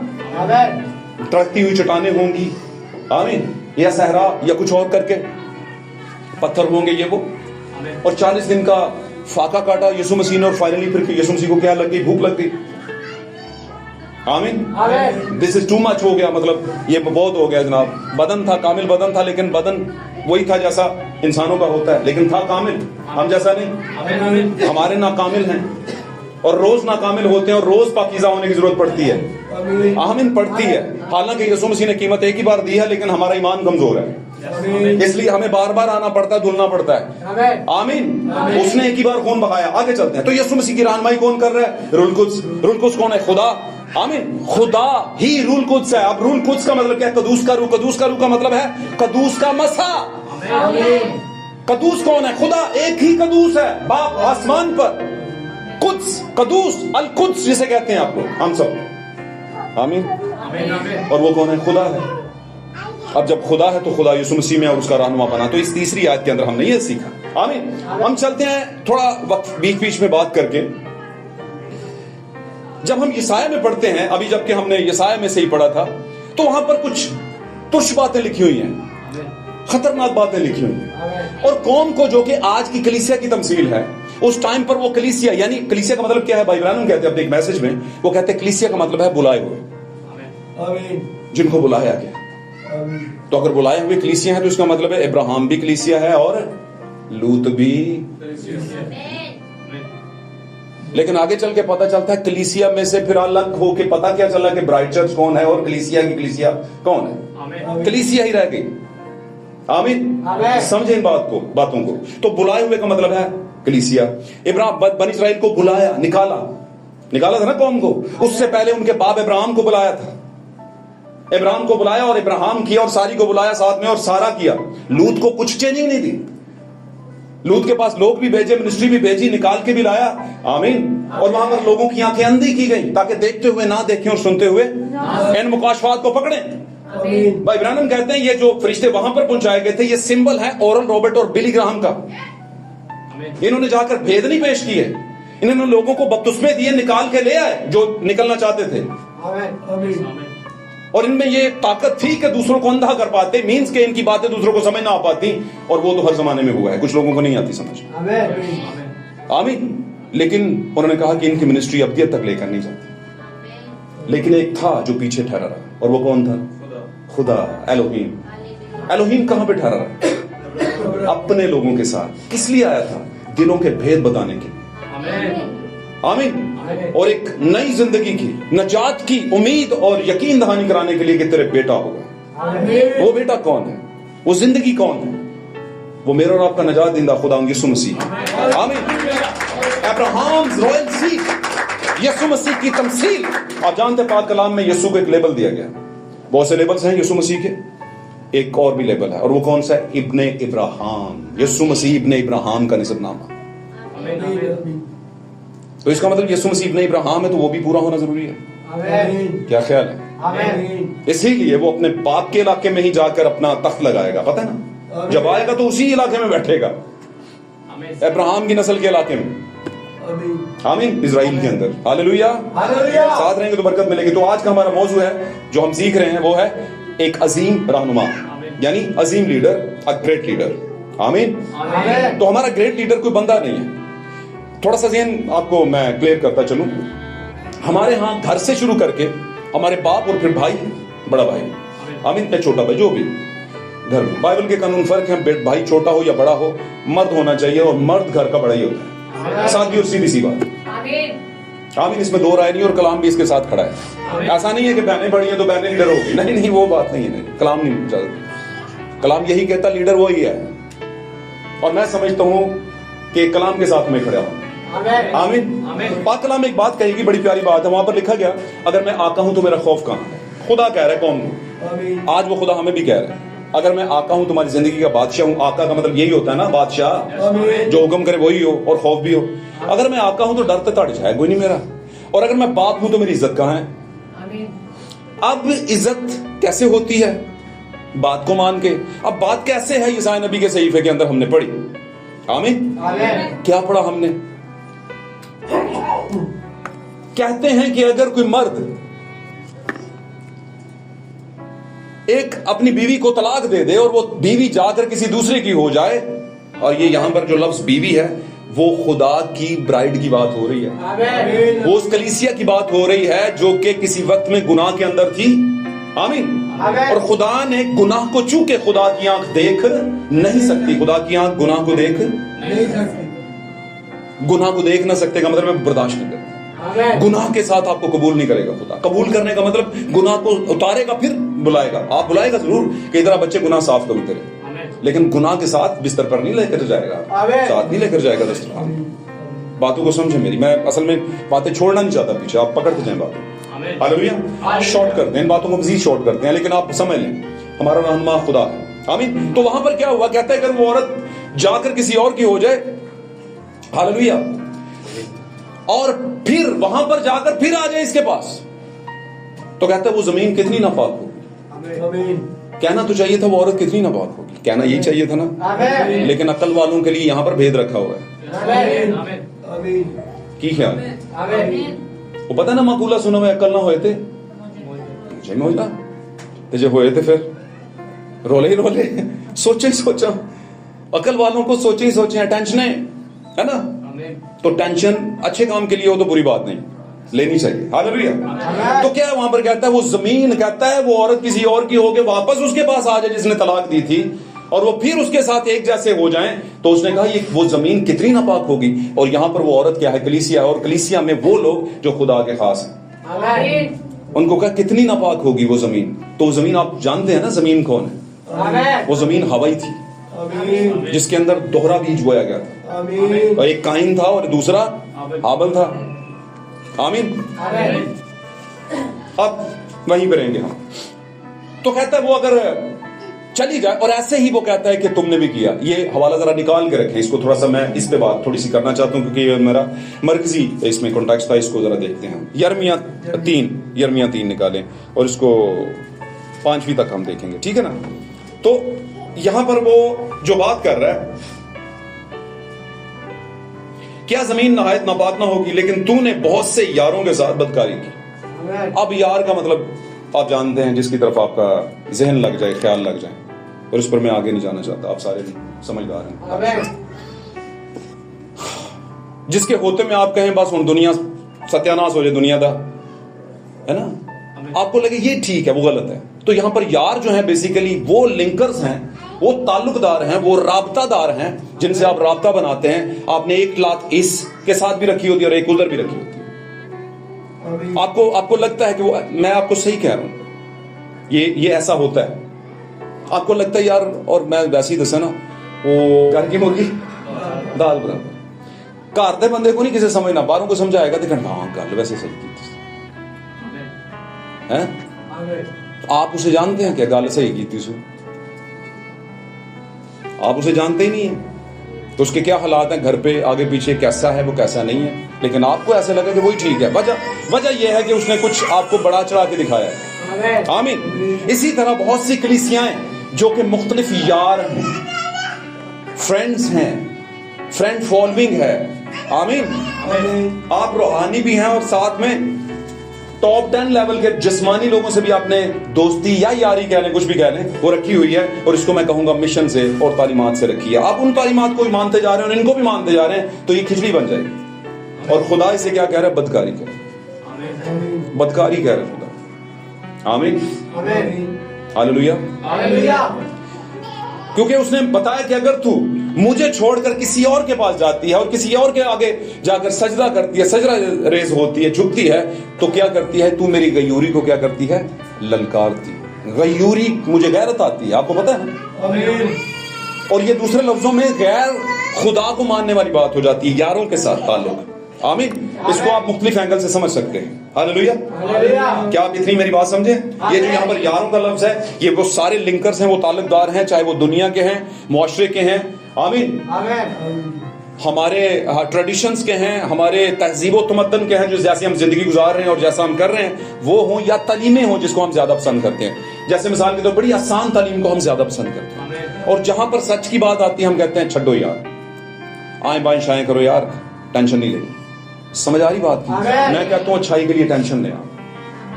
تڑکتی ہوئی چٹانیں ہوں گی. آمین. یا صحرا یا کچھ اور کر کے پتھر ہوں گے یہ وہ. اور 40 دن کا فاقہ کاٹا یسوع مسیح نے. اور فائنلی پھر یسوع مسیح کو کیا لگ گئی؟ بھوک لگ گئی. آمین. دس از ٹو مچ ہو گیا، مطلب یہ بہت ہو گیا جناب. بدن تھا، کامل بدن تھا، لیکن بدن وہی تھا جیسا انسانوں کا ہوتا ہے، لیکن تھا کامل. ہم جیسا نہیں. ہمارے ناکامل ہیں اور روز ناکامل ہوتے ہیں اور روز پاکیزہ ہونے کی ضرورت پڑتی ہے. آمین. پڑتی ہے. حالانکہ یسوع مسیح نے قیمت ایک ہی بار دی ہے، لیکن ہمارا ایمان کمزور ہے، اس لیے ہمیں بار بار آنا پڑتا ہے، دھلنا پڑتا ہے. آمین. اس نے ایک ہی بار خون بہایا. آگے چلتے ہیں. تو یسوع مسیح کی رہنمائی کون کر رہا ہے؟ روح القدس. روح القدس کون ہے؟ خدا. آمین. خدا ہی روح القدس ہے. اب روح القدس کا مطلب کیا ہے؟ قدوس کا روح. قدوس کا روح کا مطلب ہے قدوس کا مسح. قدوس کون ہے؟ خدا. ایک ہی قدوس ہے، باپ آسمان پر. قدس، قدوس، القدس جسے کہتے ہیں آپ لوگ، ہم سب. آمین. اور وہ کون ہے؟ خدا ہے. اب جب خدا ہے تو خدا یسوع مسیح میں اور اس کا رہنما بنا. تو اس تیسری آیت کے اندر ہم نے یہ سیکھا. آمین. ہم چلتے ہیں تھوڑا وقت بیچ بیچ میں بات کر کے. جب ہم یسایہ میں پڑھتے ہیں، ابھی جب کہ ہم نے یسایہ میں سے ہی پڑھا تھا، تو وہاں پر کچھ ترش باتیں لکھی ہوئی ہیں، خطرناک باتیں لکھی ہوئی ہیں. اور قوم کو جو کہ آج کی کلیسیا کی تمثیل ہے، اس ٹائم پر وہ کلیسیا، یعنی کلیسیا کا مطلب کیا ہے؟ بھائی برانم کہتے ہیں اپنے ایک میسج میں، وہ کہتے ہیں کلیسیا کا مطلب ہے بلائے ہوئے، جن کو بلایا گیا. تو اگر بلائے ہوئے کلیسیا ہے تو اس کا مطلب ہے ابراہیم بھی کلیسیا ہے اور لوط بھی. لیکن آگے چل کے پتہ چلتا ہے کلیسیا میں سے پھر الگ ہو کے پتہ کیا چلا کہ برائٹ چرچ کون ہے اور کلیسیا کی کلیسیا کون ہے. کلیسیا ہی رہ گئی. آمین. سمجھیں ان باتوں کو. تو بلائے ہوئے کا مطلب ہے کلیسیا. ابراہیم بنی اسرائیل کو بلایا، نکالا تھا نا قوم کو. اس سے پہلے ان کے باپ ابراہیم کو بلایا تھا. ابراہیم کو بلایا اور ابراہیم کیا، اور ساری کو بلایا ساتھ میں اور سارا کیا. لوط کو کچھ چینجنگ نہیں دی. لوط کے پاس لوگ بھی بھیجے، منسٹری بھی بھیجی، نکال کے بھی لایا. آمین. اور وہاں پر لوگوں کی آنکھیں اندھی کی گئی تاکہ دیکھتے ہوئے نہ دیکھیں اور سنتے ہوئے ان مکاشفات کو پکڑیں. بھائی برانم کہتے ہیں یہ جو فرشتے وہاں پر پہنچائے گئے تھے، یہ سمبل ہے اورل رابرٹ اور بلی گراہم کا. انہوں نے جا کر بھید نہیں پیش کیے، انہوں نے لوگوں کو بپتسمے دیے، نکال کے لے آئے جو نکلنا چاہتے تھے. اور ان میں یہ طاقت تھی کہ دوسروں کو اندھا کر پاتے، مینز کہ ان کی باتیں دوسروں کو سمجھ نہ آ پاتی. اور وہ تو ہر زمانے میں ہوا ہے، کچھ لوگوں کو نہیں آتی سمجھ. آمین. لیکن انہوں نے کہا کہ ان کی منسٹری ابدیت تک لے کر نہیں جاتی. لیکن ایک تھا جو پیچھے ٹھہرا رہا، اور وہ کون تھا؟ خدا. الوہیم. الوہیم کہاں پہ ٹھہرا رہا؟ اپنے لوگوں کے ساتھ. کس لیے آیا تھا؟ دلوں کے بھید بتانے کے. آمین. اور ایک نئی زندگی کی، نجات کی امید اور یقین دہانی کرانے کے لیے کہ تیرے بیٹا ہوگا. وہ بیٹا کون ہے؟ وہ زندگی کون ہے؟ وہ میرا اور آپ کا نجات دہندہ خدا یسوع مسیح. آمین. ابراہیم رائل سیڈ، یسوع مسیح کی تمثیل. آپ جانتے پاک کلام میں یسوع کو ایک لیبل دیا گیا. بہت سے لیبلز ہیں یسوع مسیح کے. ایک اور بھی لیبل ہے، اور وہ کون سا ہے؟ ابن ابراہیم. یسوع مسیح ابن ابراہیم کا نسب نامہ. تو اس کا مطلب یسوع مسیح ابن ابراہیم ہے تو وہ بھی پورا ہونا ضروری ہے. کیا خیال ہے؟ اسی لیے وہ اپنے باپ کے علاقے میں ہی جا کر اپنا تخت لگائے گا. پتہ ہے نا، جب آئے گا تو اسی علاقے میں بیٹھے گا، ابراہیم کی نسل کے علاقے میں. آمین. اسرائیل کے اندر. ہاللویا. ساتھ رہیں گے تو برکت ملے گی. تو آج کا ہمارا موضوع ہے جو ہم سیکھ رہے ہیں، وہ ہے ایک عظیم رہنما، یعنی عظیم لیڈر، گریٹ لیڈر. آمین. تو ہمارا گریٹ لیڈر کوئی بندہ نہیں ہے. تھوڑا سا ذہن آپ کو میں کلیئر کرتا چلوں. ہمارے ہاں گھر سے شروع کر کے ہمارے باپ اور پھر بھائی، بڑا بھائی، آمین، یا چھوٹا بھائی، جو بھی گھر میں بائبل کے قانون فرق ہے. بھائی چھوٹا ہو یا بڑا ہو، مرد ہونا چاہیے، اور مرد گھر کا بڑا ہی ہوتا ہے. سادی اور سیدھی سی بات. آمین. اس میں دو رائے نہیں، اور کلام بھی اس کے ساتھ کھڑا ہے. ایسا نہیں ہے کہ بہنیں بڑی ہیں تو بہنیں لیڈر ہوگی. نہیں، وہ بات نہیں ہے. کلام نہیں. کلام یہی کہتا لیڈر وہی ہے. اور میں سمجھتا ہوں کہ کلام کے ساتھ میں کھڑا ہوں. आमीन। पाक कलाम में एक बात कहेगी, बड़ी प्यारी बात है, वहां पर लिखा गया अगर मैं आका हूं तो मेरा खौफ कहां है। खुदा कह रहा है कौम को, आज वो खुदा हमें भी कह रहा है अगर मैं आका हूं तुम्हारी जिंदगी का बादशाह हूं। आका का मतलब यही होता है ना, बादशाह जो हुक्म करे वही हो और खौफ भी हो। अगर मैं आका हूं तो डर तो तड़ जाए कोई नहीं मेरा, और अगर मैं बाप हूं तो मेरी इज्जत कहां है। अब इज्जत कैसे होती है? बात को मान के। अब बात कैसे है? यसाया नबी के सहीफे के अंदर हमने पढ़ी। आमीन। क्या पढ़ा हमने? कहते हैं कि अगर कोई मर्द एक अपनी बीवी को तलाक दे दे और वो बीवी जाकर किसी दूसरे की हो जाए, और ये यहां पर जो लफ्ज बीवी है वो खुदा की ब्राइड की बात हो रही है, वो उस कलीसिया की बात हो रही है जो कि किसी वक्त में गुनाह के अंदर थी। आमीन। और खुदा ने गुनाह को, चूंकि खुदा की आंख देख नहीं सकती, खुदा की आंख गुनाह को देख नहीं सकती। गुनाह को देख ना सकते का मतलब बर्दाश्त नहीं करता। गुनाह के साथ आपको कबूल नहीं करेगा खुदा। कबूल करने का मतलब गुनाह को उतारेगा, फिर बुलाएगा। आप बुलाएगा जरूर कि इधर बच्चे गुनाह साफ करो तेरे, लेकिन गुनाह के साथ बिस्तर पर नहीं लेकर जाएगा, साथ नहीं लेकर जाएगा दस्तरखान। बातों को समझे मेरी, मैं असल में बातें छोड़ना नहीं चाहता पीछे, आप पकड़ते जाएं बातों। हालेलुया। शॉर्ट करते हैं इन बातों को, मजीद शॉर्ट करते हैं, लेकिन आप समझ लें हमारा रहनुमा खुदा है। आमीन। तो वहां पर क्या हुआ? कहता है अगर वो औरत जाकर किसी और की हो जाए, हालेलुया, और फिर वहां पर जाकर फिर आ जाए इसके पास, तो कहता है वो जमीन कितनी नापाक होगी। कहना तो चाहिए था वो औरत कितनी नापाक होगी, कहना यही चाहिए था ना, लेकिन अक्ल वालों के लिए यहां पर भेद रखा हुआ है। की ख्याल वो पता ना, मकूला सुना हुआ अक्ल ना होए थे मुझे मोहला तुझे होए थे, फिर रोले ही रोले, सोचे ही सोचा। अकल वालों को सोचे ही सोचे, टेंशन है ना, तो टेंशन अच्छे काम के लिए हो तो बुरी बात नहीं, लेनी चाहिए। हालेलुया। तो क्या वहां पर कहता है वो जमीन, कहता है वो औरत किसी और की होके वापस उसके पास आ जाए जिसने तलाक दी थी, और वो फिर उसके साथ एक जैसे हो जाएं, तो उसने कहा ये वो जमीन कितनी नापाक होगी। और यहां पर वो औरत क्या है? कलीसिया। और कलीसिया में वो लोग जो खुदा के खास हैं, उनको कहा कितनी नापाक होगी वो जमीन। तो वो जमीन आप जानते हैं ना जमीन कौन है? वो जमीन हवाई थी, जिसके अंदर दोहरा बीज बोया गया था। और एक काइन था और दूसरा हाबल था। आमीन। अब वहीं पर रहेंगे हम। तो कहता है वो अगर चली जाए, और ऐसे ही वो कहता है कि तुमने भी किया। ये हवाला जरा निकाल के रखें, इसको थोड़ा सा मैं इस पे बात थोड़ी सी करना चाहता हूं, क्योंकि ये मेरा मरकजी इसमें कॉन्टेक्स्ट था। इसको जरा देखते हैं। यिर्मयाह 3 निकालें और इसको 5वीं तक हम देखेंगे, ठीक है ना। तो यहां पर वो जो बात कर रहा है, क्या जमीन नहायत नापाक ना होगी, लेकिन तूने बहुत से यारों के साथ बदकारी की। अब यार का मतलब आप जानते हैं, जिसकी तरफ आपका जहन लग जाए, ख्याल लग जाए, और उस पर मैं आगे नहीं जाना चाहता, आप सारे समझदार हैं। जिसके होते में आप कहें बस दुनिया सत्यानाश हो जाए दुनिया का, है ना, आपको लगे ये ठीक है, वो गलत है। तो यहां पर यार जो है बेसिकली वो लिंकर्स हैं, वो ताल्लुकदार हैं, वो राबतादार हैं, जिनसे आप राबता बनाते हैं। आपने एक लात इस के साथ भी रखी होती है और एक उधर भी रखी होती है। आपको लगता है कि वो, मैं आपको सही कह रहा हूं, ये ऐसा होता है। आपको लगता है यार, और मैं वैसे ही दसा ना, वो घर की मुर्गी दाल बराबर। घर दे बंदे को नहीं किसी समझना, बाहरों को समझाएगा तो हाँ गल वैसे सही की है। आप उसे जानते हैं क्या गल सही की सु? आप उसे जानते ही नहीं है, तो उसके क्या हालात हैं घर पे, आगे पीछे कैसा है वो, कैसा नहीं है, लेकिन आपको ऐसा लगा कि वही ठीक है। वजह यह है कि उसने कुछ आपको बड़ा चढ़ा के दिखाया है। आमीन। इसी तरह बहुत सी कलीसियाएं जो कि मुख्तलिफ यार हैं, फ्रेंड्स हैं, फ्रेंड फॉलोइंग है। आमीन। आप रूहानी भी हैं और साथ में टॉप 10 लेवल के जिस्मानी लोगों से भी आपने दोस्ती या यारी कह लें, कुछ भी कह लें, वो रखी हुई है। और इसको मैं कहूंगा मिशन से और तालीमात से रखी है। आप उन तालीमात को भी मानते जा रहे हैं और इनको भी मानते जा रहे हैं, तो ये खिचड़ी बन जाएगी। और खुदा इसे क्या कह रहा है? बदकारी कह रहा है, बदकारी कह रहा है खुदा। आमीन। हालेलुया। क्योंकि उसने बताया कि अगर तू मुझे छोड़कर किसी और के पास जाती है और किसी और के आगे जाकर सजदा करती है, सजदा रेज होती है, झुकती है, तो क्या करती है? तू मेरी गयूरी को क्या करती है? ललकारती। गयूरी, मुझे गैरत आती है, आपको पता है ना। اور یہ دوسرے لفظوں میں غیر خدا کو ماننے والی بات ہو جاتی ہے، یاروں کے ساتھ تعلق۔ آمین۔ اس کو آپ مختلف اینگل سے سمجھ سکتے ہیں۔ ہاللیلویا۔ کیا آپ اتنی میری بات سمجھے؟ یہ جو یہاں پر یاروں کا لفظ ہے، یہ وہ سارے لنکرز ہیں، وہ تعلق دار ہیں، چاہے وہ دنیا کے ہیں، معاشرے کے ہیں، آمین، ہمارے ٹریڈیشنز کے ہیں، ہمارے تہذیب و تمدن کے ہیں، جو جیسے ہم زندگی گزار رہے ہیں اور جیسا ہم کر رہے ہیں وہ ہوں، یا تعلیمیں ہوں جس کو ہم زیادہ پسند کرتے ہیں۔ جیسے مثال کے طور بڑی آسان تعلیم کو ہم زیادہ پسند کرتے ہیں، اور جہاں پر سچ کی بات آتی ہے ہم کہتے ہیں چھڈو یار، آئیں بائیں شائیں کرو یار، ٹینشن نہیں لیں۔ سمجھ آ رہی بات کی؟ میں کہتا ہوں اچھائی کے لیے ٹینشن لیں،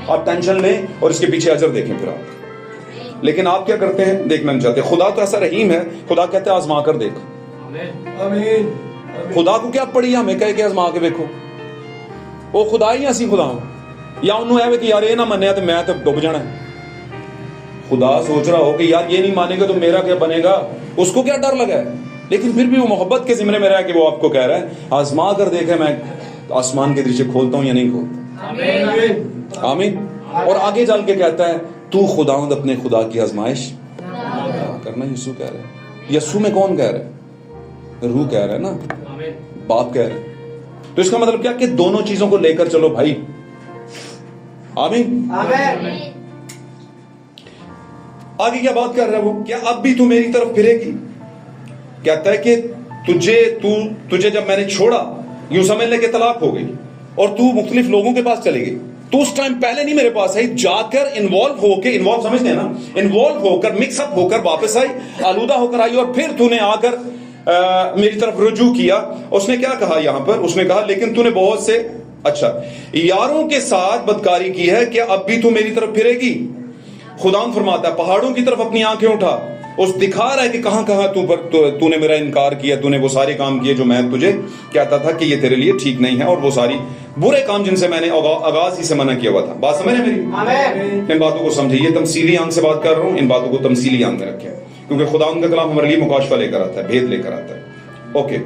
آپ ٹینشن لیں اور اس کے پیچھے اجر دیکھیں پھر آپ۔ لیکن آپ کیا کرتے ہیں؟ دیکھنا نہیں چاہتے۔ خدا تو ایسا رحیم ہے، خدا کہتے ہیں آزما کر دیکھ۔ خدا کو کیا پڑی ہمیں کہے کہ آزما کے دیکھو؟ وہ خدا ہی ایسی خدا ہو، یا انہوں ہے کہ یار یہ نہ منے تو میں تو ڈوب جانا ہے۔ خدا سوچ رہا ہو کہ یار یہ نہیں مانے گا تو میرا کیا بنے گا، اس کو کیا ڈر لگا ہے؟ لیکن پھر بھی وہ محبت کے ذمرے میں رہا کہ وہ آپ کو کہہ رہا ہے آزما کر دیکھے، میں آسمان کے دریچے کھولتا ہوں یا نہیں کھولتا۔ آمین۔ اور آگے چل کے کہتا ہے تو خداوند اپنے خدا کی آزمائش کرنا۔ یسوع کہہ رہا ہے، یسوع میں کون کہہ رہا ہے؟ روح کہہ رہا ہے نا، باپ کہہ رہا ہے۔ تو اس کا مطلب کیا کہ دونوں چیزوں کو لے کر چلو بھائی۔ آمین۔ آگے کیا بات کر رہا ہے وہ؟ کیا اب بھی تو میری طرف پھرے گی؟ کہتا ہے کہ تجھے جب میں نے چھوڑا، یوں سمجھ لے کہ طلاق ہو گئی اور تو مختلف لوگوں کے پاس چلی گئی، تو اس ٹائم پہلے نہیں میرے پاس آئی، جا کر انوالو ہو کے، انوالو سمجھتے ہیں نا، انوالو ہو کر، مکس اپ ہو کر واپس آئی، آلودہ ہو کر آئی، اور پھر تو نے آ کر میری طرف رجوع کیا۔ اس نے کیا کہا یہاں پر؟ اس نے کہا لیکن تو نے بہت سے یاروں کے ساتھ بدکاری کی ہے، کیا اب بھی تو میری طرف پھرے گی؟ خداوند فرماتا ہے پہاڑوں کی طرف اپنی آنکھیں اٹھا، اس دکھا رہا ہے کہ کہاں کہاں تو نے میرا انکار کیا، تو نے وہ سارے کام کیے جو میں تجھے کہتا تھا کہ یہ تیرے لیے ٹھیک نہیں ہے، اور وہ ساری برے کام جن سے میں نے آغاز ہی سے منع کیا ہوا تھا۔ بات سمجھ رہے میری؟ ان باتوں کو سمجھے، یہ تمثیلی آنکھ سے بات کر رہا ہوں، ان باتوں کو تمثیلی آنکھ میں رکھیں، کیونکہ خداوند کا کلام ہمارے لیے مکاشفہ لے کر آتا ہے، بھید لے کر آتا ہے۔ اوکے،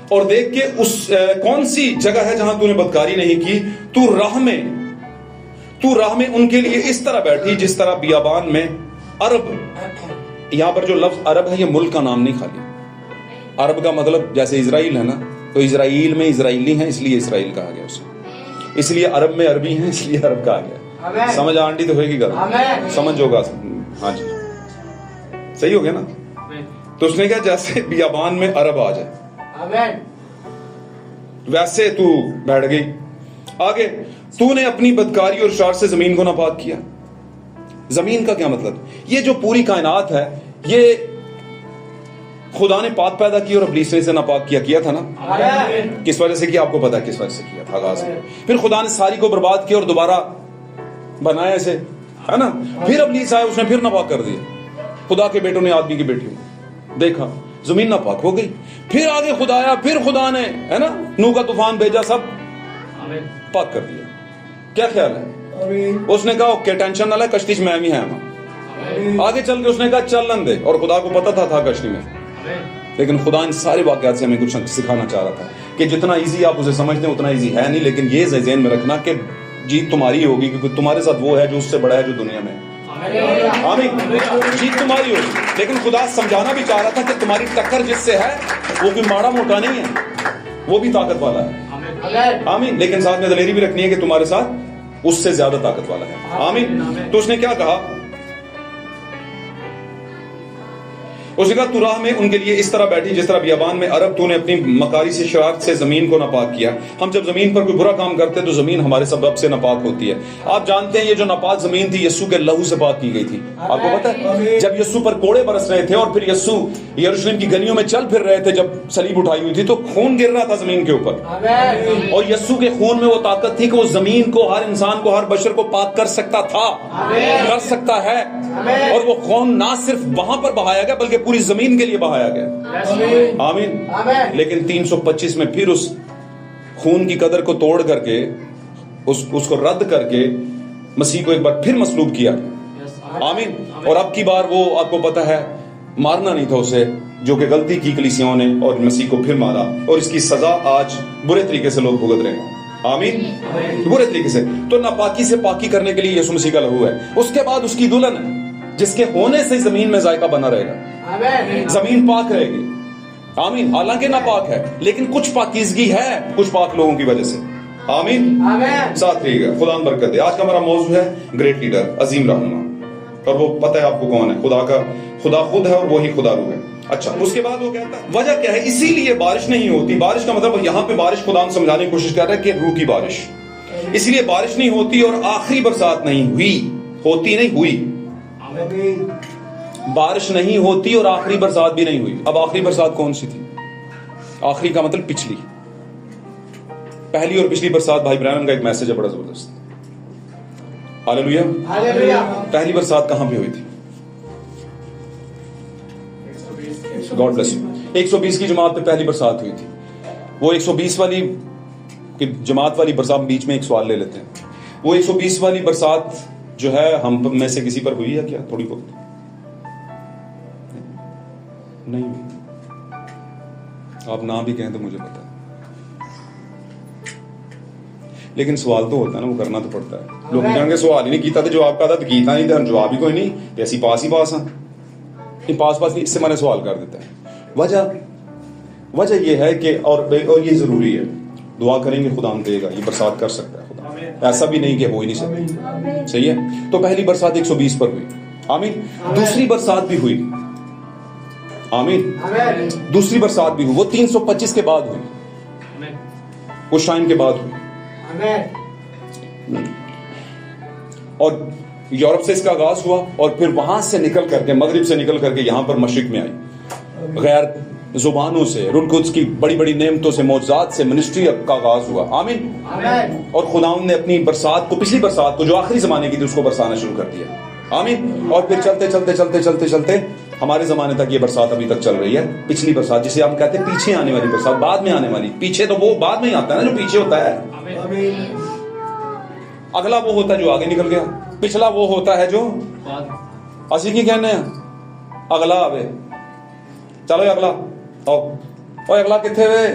اور دیکھ کے اس کون سی جگہ ہے جہاں تو نے بدکاری نہیں کی، تو راہ میں ان کے لیے اس طرح بیٹھی جس طرح بیابان میں عرب۔ یہاں پر جو لفظ عرب ہے یہ ملک کا نام نہیں، خالی عرب کا مطلب جیسے اسرائیل ہے نا، تو اسرائیل میں اسرائیلی ہیں اس لیے اسرائیل کہا گیا اسے، اس لیے عرب میں عربی ہیں اس لیے عرب کہا گیا۔ سمجھ آنٹی تو ہوئے گی گھر، سمجھ ہوگا؟ ہاں جی صحیح ہو گیا نا؟ تو اس نے کہا جیسے بیابان میں عرب آ جائے ویسے تو بیٹھ گئی۔ آگے، تو نے اپنی بدکاری اور شرار سے زمین کو ناپاک کیا۔ زمین کا کیا مطلب؟ یہ جو پوری کائنات ہے یہ خدا نے پاک پیدا کی اور ابلیس نے اسے ناپاک کیا تھا نا۔ کس وجہ سے کیا آپ کو پتا ہے کس وجہ سے کیا تھا؟ آغاز میں پھر خدا نے ساری کو برباد کیا اور دوبارہ بنایا اسے، ہے نا۔ پھر ابلیس آیا، اس نے پھر ناپاک کر دیا۔ خدا کے بیٹوں نے آدمی کی بیٹیوں دیکھا، زمین ناپاک ہو گئی۔ پھر آگے خدا آیا، پھر خدا نے، ہے نا، نوح کا طوفان بھیجا، سب پاک کر دیا۔ کیا خیال ہے؟ اس نے کہا اوکے ٹینشن نہ لے، کشتی میں ہی ہیں۔ آگے چل کے اس نے کہا چلن دے، اور خدا کو پتا تھا کشتی میں، لیکن خدا ان سارے واقعات سے ہمیں کچھ سکھانا چاہ رہا تھا کہ جتنا ایزی آپ اسے سمجھتے ہیں اتنا ایزی ہے نہیں، لیکن یہ ذہن میں رکھنا کہ جیت تمہاری ہوگی، کیونکہ تمہارے ساتھ وہ ہے جو اس سے بڑا ہے جو دنیا میں ہے۔ آمین، جیت تمہاری ہوگی، لیکن خدا سمجھانا بھی چاہ رہا تھا کہ تمہاری ٹکر جس سے ہے وہ کوئی ماڑا موٹا نہیں ہے، وہ بھی طاقت والا ہے۔ آمین، لیکن ساتھ میں دلیری بھی رکھنی ہے کہ تمہارے ساتھ اس سے زیادہ طاقت والا ہے۔ آمین۔ تو اس نے کیا کہا؟ اس نے کہا تو راہ میں ان کے لیے اس طرح بیٹھی جس طرح بیابان میں عرب، تو نے اپنی مکاری سے شرارت سے زمین کو ناپاک کیا۔ ہم جب زمین پر کوئی برا کام کرتے تو زمین ہمارے سبب سے ناپاک ہوتی ہے۔ آپ جانتے ہیں یہ جو ناپاک زمین تھی یسوع کے لہو سے پاک کی گئی تھی۔ آپ کو پتہ ہے جب یسوع پر کوڑے برس رہے تھے اور پھر یسوع یروشلم کی گلیوں میں چل پھر رہے تھے، جب صلیب اٹھائی ہوئی تھی تو خون گر رہا تھا زمین کے اوپر، اور یسوع کے خون میں وہ طاقت تھی کہ وہ زمین کو، ہر انسان کو، ہر بشر کو پاک کر سکتا تھا، کر سکتا ہے۔ اور وہ خون نہ صرف وہاں پر بہایا گیا بلکہ پوری زمین کے لیے بہایا گیا۔ آمین۔ لیکن 325 میں پھر اس خون کی قدر کو توڑ کر کے، اس کو رد کر کے مسیح کو ایک بار پھر مصلوب کیا۔ آمین۔ اور اب کی بار وہ آپ کو پتا ہے مارنا نہیں تھا اسے، جو کہ غلطی کی کلیسیوں نے، اور مسیح کو پھر مارا، اور اس کی سزا آج برے طریقے سے لوگ بھگت رہے ہیں۔ آمین، برے طریقے سے۔ تو ناپاکی سے پاکی کرنے کے لیے یسوع مسیح کا لہو ہے۔ اس کے بعد اس کی دلہن ہے، جس کے ہونے سے زمین میں ذائقہ بنا رہے گا, زمین پاک رہے گی. آمین. حالانکہ ناپاک ہے لیکن کچھ پاکیزگی ہے کچھ پاک لوگوں کی وجہ سے. آمین. ساتھ رہیے گا. خدا برکت دے. آج کا ہمارا موضوع ہے گریٹ لیڈر, عظیم رہنما, اور وہ پتہ ہے آپ کو کون ہے. خدا خود ہے اور وہی خدا روح ہے. اچھا, اس کے بعد وہ کہتا ہے وجہ کیا ہے, اسی لیے بارش نہیں ہوتی. بارش کا مطلب یہاں پہ بارش خدا سمجھانے کی کوشش کر رہا ہے کہ روح کی بارش. اس لیے بارش نہیں ہوتی اور آخری برسات نہیں ہوئی, ہوتی نہیں ہوئی. بارش نہیں ہوتی اور آخری برسات بھی نہیں ہوئی. اب آخری برسات کون سی تھی؟ آخری کا مطلب پچھلی. پہلی اور پچھلی برسات بھائی برانم کا ایک میسج ہے بڑا زبردست. ہاللیلویا. پہلی برسات کہاں پہ ہوئی تھی؟ God bless you. 120 کی جماعت پہ پہلی برسات ہوئی تھی. وہ 120 والی جماعت والی برسات, بیچ میں ایک سوال لے لیتے ہیں. وہ 120 والی برسات جو ہے ہم میں سے کسی پر ہوئی ہے کیا؟ تھوڑی بہت نہیں ہوئی. آپ نہ بھی کہیں تو مجھے پتا ہے, لیکن سوال تو ہوتا ہے نا, وہ کرنا تو پڑتا ہے. لوگ کہیں گے سوال ہی نہیں کیتا تو جواب کا تھا, تو کیتا نہیں تھا جواب ہی کوئی نہیں, ایسی پاس ہی پاس ہیں. پاس اس سے میں نے سوال کر دیتا ہے. وجہ یہ ہے کہ اور یہ ضروری ہے, دعا کریں گے خدا ہم دے گا, یہ برسات کر سکتا ہے خدا, ایسا بھی نہیں کہ ہو ہی نہیں سکتا. صحیح ہے. تو پہلی برسات 120 پر ہوئی. آمین. دوسری برسات بھی ہوئی. آمین. دوسری برسات بھی ہوئی. وہ 325 کے بعد ہوئی, وہ شائن کے بعد ہوئی. اور یورپ سے اس کا آغاز ہوا اور پھر وہاں سے نکل کر کے, مغرب سے نکل کر کے یہاں پر مشرق میں آئی. غیر زبانوں سے, روح القدس کی بڑی بڑی نعمتوں سے, معجزات سے منسٹری کا آغاز ہوا. آمین. اور خداوند نے اپنی برسات کو, پچھلی برسات کو جو آخری زمانے کی تھی, اس کو برسانا شروع کر دیا. آمین. اور پھر چلتے چلتے چلتے چلتے چلتے ہمارے زمانے تک یہ برسات ابھی تک چل رہی ہے. پچھلی برسات جسے ہم کہتے ہیں پیچھے آنے والی برسات, بعد میں آنے والی. پیچھے تو وہ بعد میں ہی آتا ہے نا جو پیچھے ہوتا ہے. اگلا وہ ہوتا ہے جو آگے نکل گیا, پچھلا وہ ہوتا ہے جو اسی کی کہنے ہیں اگلا آوے. چلو اگلا آؤ, اگلا کتنے وے,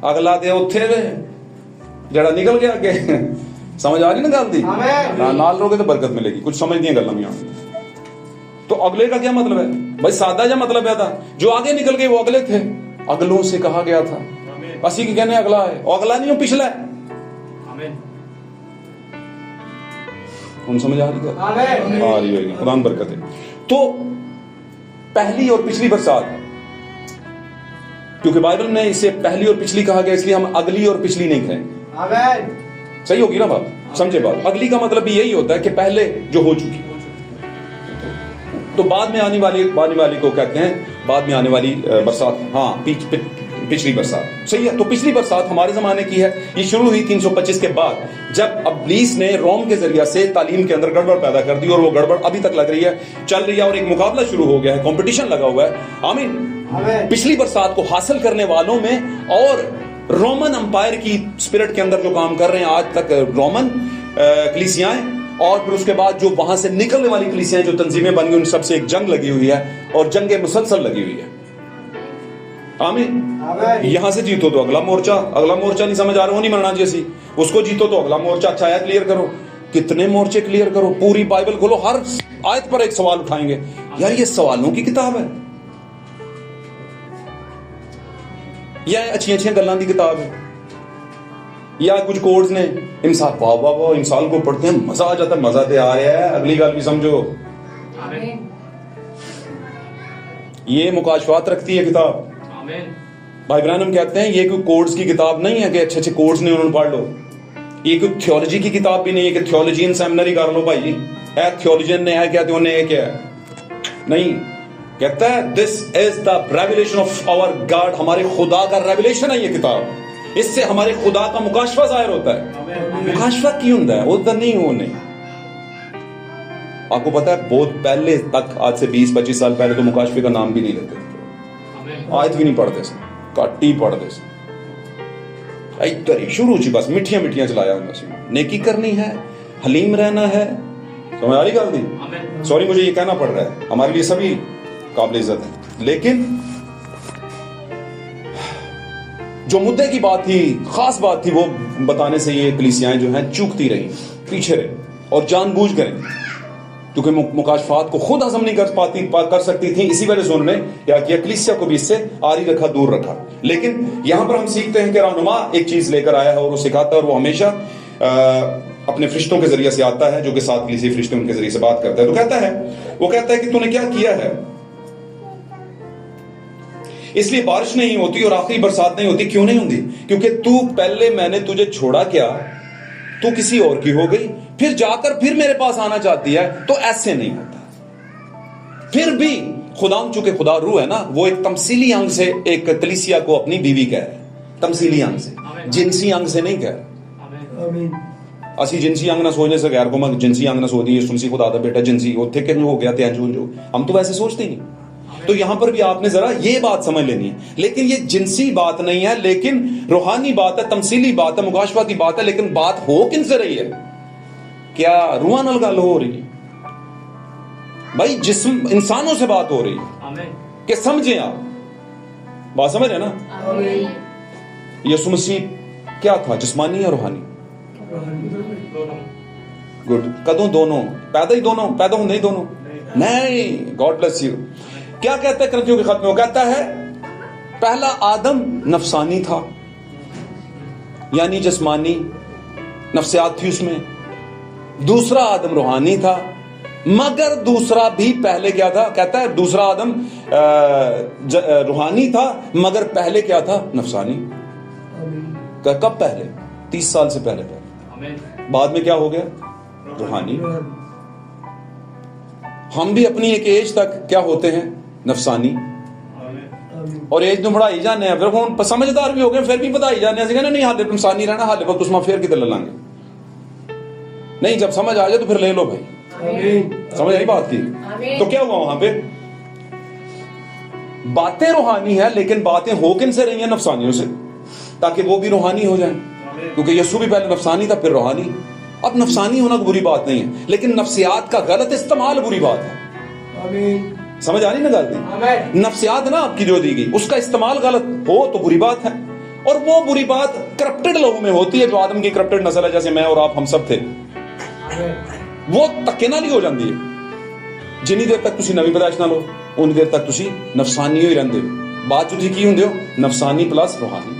اگلا دے اتھے وے جڑا نکل گیا کہ سمجھ آ رہی نا گل دی. نال رہو گے تو برکت ملے گی. کچھ سمجھ نہیں گلاں میں. تو اگلے کا کیا مطلب ہے بھائی؟ سادہ جا مطلب ہے تھا جو آگے نکل گئے وہ اگلے تھے, اگلوں سے کہا گیا تھا. اسی کی کہنے اگلا ہے, اور اگلا نہیں ہوں پچھلا ہے. ہم سمجھ آ رہی ہے, خدا برکت ہے. تو پہلی اور پچھلی برسات, کیونکہ بائبل میں اسے پہلی اور پچھلی کہا گیا, اس لیے ہم اگلی اور پچھلی نہیں کہیں. صحیح ہوگی نا بات, سمجھے بات. اگلی کا مطلب بھی یہی ہوتا ہے کہ پہلے جو ہو چکی. تو بعد میں آنے والی کو کہتے ہیں بعد میں آنے والی برسات. ہاں, پچھلی برسات. صحیح ہے. تو پچھلی برسات ہمارے زمانے کی ہے. یہ شروع ہوئی 325 کے بعد, جب ابلیس نے روم کے ذریعہ سے تعلیم کے اندر گڑبڑ پیدا کر دی, اور وہ گڑبڑ ابھی تک لگ رہی ہے, چل رہی ہے, اور ایک مقابلہ شروع ہو گیا ہے, کمپٹیشن لگا ہوا ہے. آمین. پچھلی برسات کو حاصل کرنے والوں میں اور رومن امپائر کی اسپرٹ کے اندر جو کام کر رہے ہیں آج تک رومن کلیسیائیں, اور پھر اس کے بعد جو وہاں سے نکلنے والی کلیسیائیں جو تنظیمیں بن گئی, ان سب سے ایک جنگ لگی ہوئی ہے, اور جنگ مسلسل لگی ہوئی ہے. آمین. یہاں سے جیتو تو اگلا مورچہ نہیں سمجھ آ رہا, وہ نہیں مرنا جیسی. اس کو جیتو تو اگلا مورچہ. اچھا آیت کلیئر کرو. کتنے مورچے کلیئر کرو؟ پوری بائبل کھولو, ہر آیت پر ایک سوال اٹھائیں گے. یار یہ سوالوں کی کتاب ہے یا اچھی گلاں دی کتاب ہے, یا کچھ کوڈز نے امسال. واہ واہ واہ, امسال کو پڑھتے ہیں مزہ آ جاتا ہے. مزہ تو آ رہا ہے, اگلی گل بھی سمجھو. یہ مکاشفات رکھتی ہے کتاب. بھائی برانم کہتے ہیں یہ کوئی کوڈز کی کتاب نہیں ہے کہ اچھے اچھے کوڈز نے انہوں نے پڑھ لو. یہ کوئی تھیولوجی کی کتاب بھی نہیں ہے کہ تھیولوجین سیمنری کر لو بھائی جی, اے تھیولوجین نے ہے کیا تو انہیں کیا ہے. نہیں, کہتا ہے دس از دا ریویلیشن آف آور گاڈ, ہمارے خدا کا ریویلیشن ہے یہ کتاب. اس سے ہمارے خدا کا مکاشفہ ظاہر ہوتا ہے. مکاشفہ کیوں ہوتا ہے؟ وہ تو نہیں, وہ نہیں. آپ کو پتا ہے بہت پہلے تک, آج سے 20-25 سال پہلے تو مکاشفے کا نام بھی نہیں لیتے, آیت بھی نہیں پڑھتے سے, کٹ ہی پڑھتے سے. ادھر ہی شروع جی بس مٹھیاں چلایا ہوں. بس نیکی کرنی ہے, حلیم رہنا ہے. سمجھ آ رہی گل نہیں؟ سوری مجھے یہ کہنا پڑ رہا ہے, ہمارے لیے سبھی قابل عزت ہے, لیکن جو مدعے کی بات تھی, خاص بات تھی, وہ بتانے سے یہ کلیسیائیں جو ہیں چوکتی رہی, پیچھے رہے, اور جان بوجھ کریں. کیونکہ مکاشفات کو خود ہضم نہیں کر سکتی تھی، اسی وجہ سے انہوں نے کیا کیا، کلیسیا کو بھی اس سے آری رکھا، دور رکھا. لیکن یہاں پر ہم سیکھتے ہیں کہ رہنما ایک چیز لے کر آیا ہے اور وہ سکھاتا ہے، اور وہ ہمیشہ اپنے فرشتوں کے ذریعے سے آتا ہے، جو کہ ساتھ کلیسیا فرشتے ان کے ذریعے سے بات کرتا ہے. تو وہ کہتا ہے کہ تو نے کیا کیا ہے، اس لیے بارش نہیں ہوتی اور آخری برسات نہیں ہوتی. کیوں نہیں ہوتی؟ کیونکہ تو پہلے میں نے تجھے چھوڑا کیا، تو کسی اور کی ہو گئی، پھر جا کر پھر میرے پاس آنا چاہتی ہے. تو ایسے نہیں ہوتا. پھر بھی خدا چونکہ خدا روح ہے نا، وہ ایک تمثیلی انگ سے ایک کلیسیا کو اپنی بیوی کہہ رہا ہے، تمثیلی انگ سے، جنسی انگ سے نہیں کہہ رہا. اسی جنسی انگ نہ سوچنے سے غیر کو میں جنسی انگ نہ سو دی سنسی خدا دا بیٹا جنسی وہ تھے کہ ہو گیا تھے جو ہم تو ویسے سوچتے ہی نہیں. تو یہاں پر بھی آپ نے ذرا یہ بات سمجھ لینی ہے. لیکن یہ جنسی بات نہیں ہے، لیکن روحانی بات ہے، تمثیلی بات ہے، مکاشفاتی بات ہے. لیکن بات ہو کن سے رہی ہے؟ کیا روحاں نال گل ہو رہی ہے بھائی؟ جسم انسانوں سے بات ہو رہی ہے کہ سمجھیں آپ بات سمجھ رہے نا. یسوع مسیح کیا تھا، جسمانی یا روحانی؟ گڈ. کدوں دونوں پیدا ہی دونوں پیدا ہوں نہیں دونوں نہیں. God bless you. کیا کہتا ہے کرنتھیوں کے خط میں؟ وہ کہتا ہے پہلا آدم نفسانی تھا، یعنی جسمانی نفسیات تھی اس میں. دوسرا آدم روحانی تھا، مگر دوسرا بھی پہلے کیا تھا؟ کہتا ہے دوسرا آدم روحانی تھا مگر پہلے کیا تھا؟ نفسانی. کب پہلے؟ 30 سال سے پہلے. بعد میں کیا ہو گیا؟ روحانی. ہم بھی اپنی ایک ایج تک کیا ہوتے ہیں؟ نفسانی. اور ایج تو بڑھائی جانے ہیں، پھر ہم سمجھدار بھی ہو گئے، پھر بھی بتائی جانے ہیں نہیں حال نفسانی رہنا، حال وقت اس میں پھر کدھر لیں گے. نہیں، جب سمجھ آ جائے تو پھر لے لو بھائی. سمجھ آئی بات کی؟ تو کیا ہوا وہاں پہ؟ باتیں روحانی ہیں لیکن باتیں ہو کن سے رہی ہیں؟ نفسانیوں سے، تاکہ وہ بھی روحانی ہو جائیں. کیونکہ یسوع بھی پہلے نفسانی تھا پھر روحانی. اب نفسانی ہونا بری بات نہیں ہے، لیکن نفسیات کا غلط استعمال بری بات ہے. سمجھ آ رہی نا غلطی؟ نفسیات نا آپ کی جو دی گئی اس کا استعمال غلط ہو تو بری بات ہے. اور وہ بری بات کرپٹڈ لوگوں میں ہوتی ہے، جو آدم کی کرپٹڈ نسل ہے، جیسے میں اور آپ ہم سب تھے. وہ تکے نال ہی ہو جاندی ہے. جنی دیر تک تسی نوی پیدائش نہ لو ان دیر تک تسی نفسانی ہی رہندے ہو. بات جو تسی کی ہوندے ہو نفسانی پلس روحانی.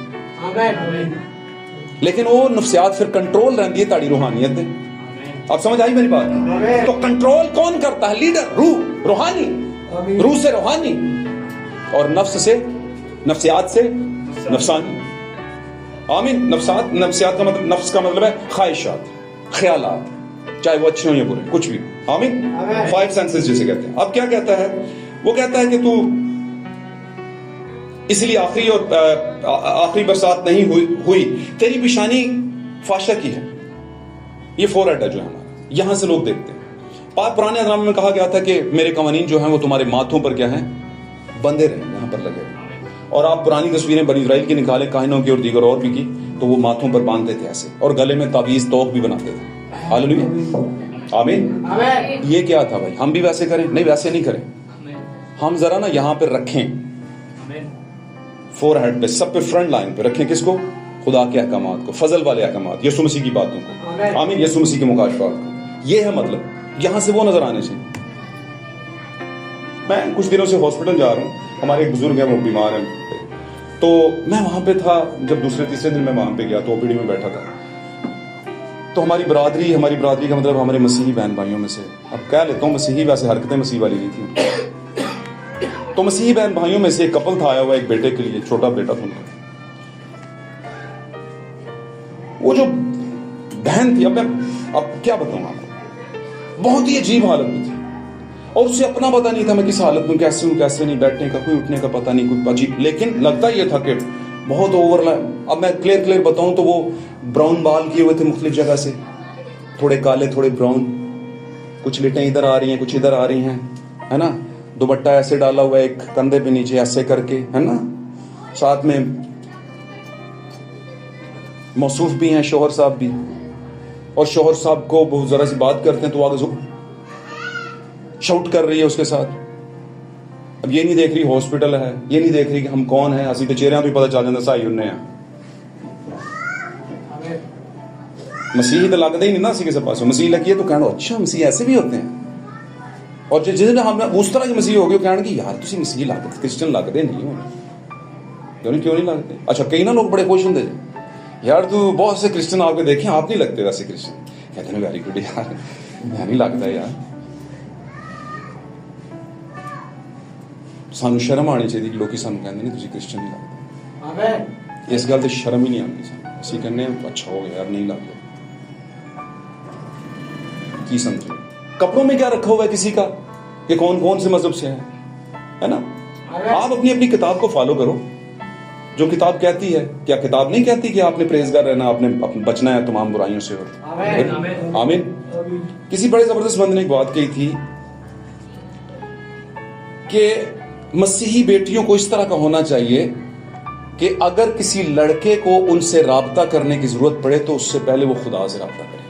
لیکن وہ نفسیات پھر کنٹرول رہندی ہے تاڑی روحانیت دے. آپ سمجھ آئی میری بات؟ تو کنٹرول کون کرتا ہے؟ لیڈر، روح، روحانی. روح سے روحانی اور نفس سے نفسیات سے نفسانی. آمین. نفسیات کا مطلب، نفس کا مطلب ہے خواہشات، خیالات، چاہے وہ اچھے ہوں یا برے، کچھ بھی. آمین. 5 سینسز جسے کہتے ہیں. اب کیا کہتا ہے؟ وہ کہتا ہے کہ تو اس لیے آخری برسات نہیں ہوئی، تیری پیشانی فاشا کی ہے. یہ فور ہیڈ ہے جو ہے ہمارا، یہاں سے لوگ دیکھتے ہیں. پرانے اذان میں کہا گیا تھا کہ میرے قوانین جو ہیں وہ تمہارے ماتھوں پر کیا ہیں؟ بندے رہیں، یہاں پر لگے. اور آپ پرانی تصویریں بنی اسرائیل کی نکالے، کاہنوں کی اور دیگر اور بھی کی، تو وہ ماتھوں پر باندھتے تھے ایسے، اور گلے میں تعویذ توق بھی بناتے تھے. ہاللیلویا. آمین. یہ کیا تھا بھائی؟ ہم بھی ویسے کریں؟ نہیں، ویسے نہیں کریں. ہم ذرا نا یہاں پہ رکھیں، فور ہیڈ پہ، سب پہ فرنٹ لائن پہ رکھیں. کس کو؟ خدا کے احکامات کو، فضل والے احکامات، یسوع مسیح کی باتوں کو. آمین. یسوع مسیح کے مکاشفات کو. یہ ہے مطلب. یہاں سے وہ نظر آنے سے. میں کچھ دنوں سے ہاسپٹل جا رہا ہوں، ہمارے ایک بزرگ ہیں، وہ بیمار ہیں. تو میں وہاں پہ تھا، جب دوسرے تیسرے دن میں وہاں پہ گیا تو OPD میں بیٹھا تھا. تو ہماری برادری کا مطلب ہمارے مسیحی بہن بھائیوں میں سے، اب کہہ لیتا ہوں مسیحی، ویسے حرکتیں مسیح والی نہیں تھیں. تو مسیحی بہن بھائیوں میں سے ایک کپل تھا آیا ہوا ایک بیٹے کے لیے، چھوٹا بیٹا تھا ان کا. وہ جو بہن تھی، اب کیا بتاؤں آپ کو، بہت ہی عجیب حالت میں تھی. اور اسے اپنا پتہ نہیں تھا میں کس حالت میں، کیسے ہوں کیسے نہیں، بیٹھنے کا کوئی اٹھنے کا پتہ نہیں، کوئی عجیب. لیکن لگتا یہ تھا کہ بہت اوور. اب میں کلیئر بتاؤں تو وہ براؤن بال کیے ہوئے تھے مختلف جگہ سے، تھوڑے کالے تھوڑے براؤن، کچھ لٹیں ادھر آ رہی ہیں کچھ ادھر آ رہی ہیں، ہے نا. دوپٹہ ایسے ڈالا ہوا ہے ایک کندھے پہ نیچے ایسے کر کے، ہے نا. ساتھ میں موصوف بھی ہیں، شوہر صاحب بھی. اور شوہر صاحب کو بہت ذرا سی بات کرتے ہیں تو آگے شاؤٹ کر رہی ہے اس کے ساتھ. اب یہ نہیں دیکھ رہی ہاسپٹل ہے، یہ نہیں دیکھ رہی کہ ہم کون ہیں. اسی تو چہرے تو پتہ چل جاتا سائی انہیں ہیں. مسیحی تو لگتا ہی نہیں نا اسی کے پاس. مسیح لگی ہے تو کہنا اچھا مسیح ایسے بھی ہوتے ہیں. اور جس ہم اس طرح کے مسیح ہو گئے کہنے کہ یار تسی مسیح لگتے کرسچن لگتے نہیں ہو کیوں نہیں لگتے. اچھا کئی نا لوگ بڑے خوش ہوتے یار تو بہت سے کرسچن آپ کے دیکھیں آپ نہیں لگتے ویسے کرسچن. کہتے ہیں ویری گڈ یار میں نہیں لگتا یار. سانو شرم آنی چاہیے کہ لوگ سانو کہتے نہیں تسی کرسچن نہیں لگتے. اس گل تے شرم ہی نہیں آتی سانو. اسی کہنے اچھا ہو گیا یار نہیں لگتے. کی سمجھے کپڑوں میں کیا رکھا ہوا ہے کسی کا کہ کون کون سے مذہب سے ہے نا. آپ اپنی کتاب کو فالو کرو جو کتاب کہتی ہے. کیا کتاب نہیں کہتی کہ آپ نے پرہیزگار رہنا, آپ نے بچنا ہے تمام برائیوں سے. آمین. کسی بڑے زبردست بندے نے ایک بات کہی تھی کہ مسیحی بیٹیوں کو اس طرح کا ہونا چاہیے کہ اگر کسی لڑکے کو ان سے رابطہ کرنے کی ضرورت پڑے تو اس سے پہلے وہ خدا سے رابطہ کرے.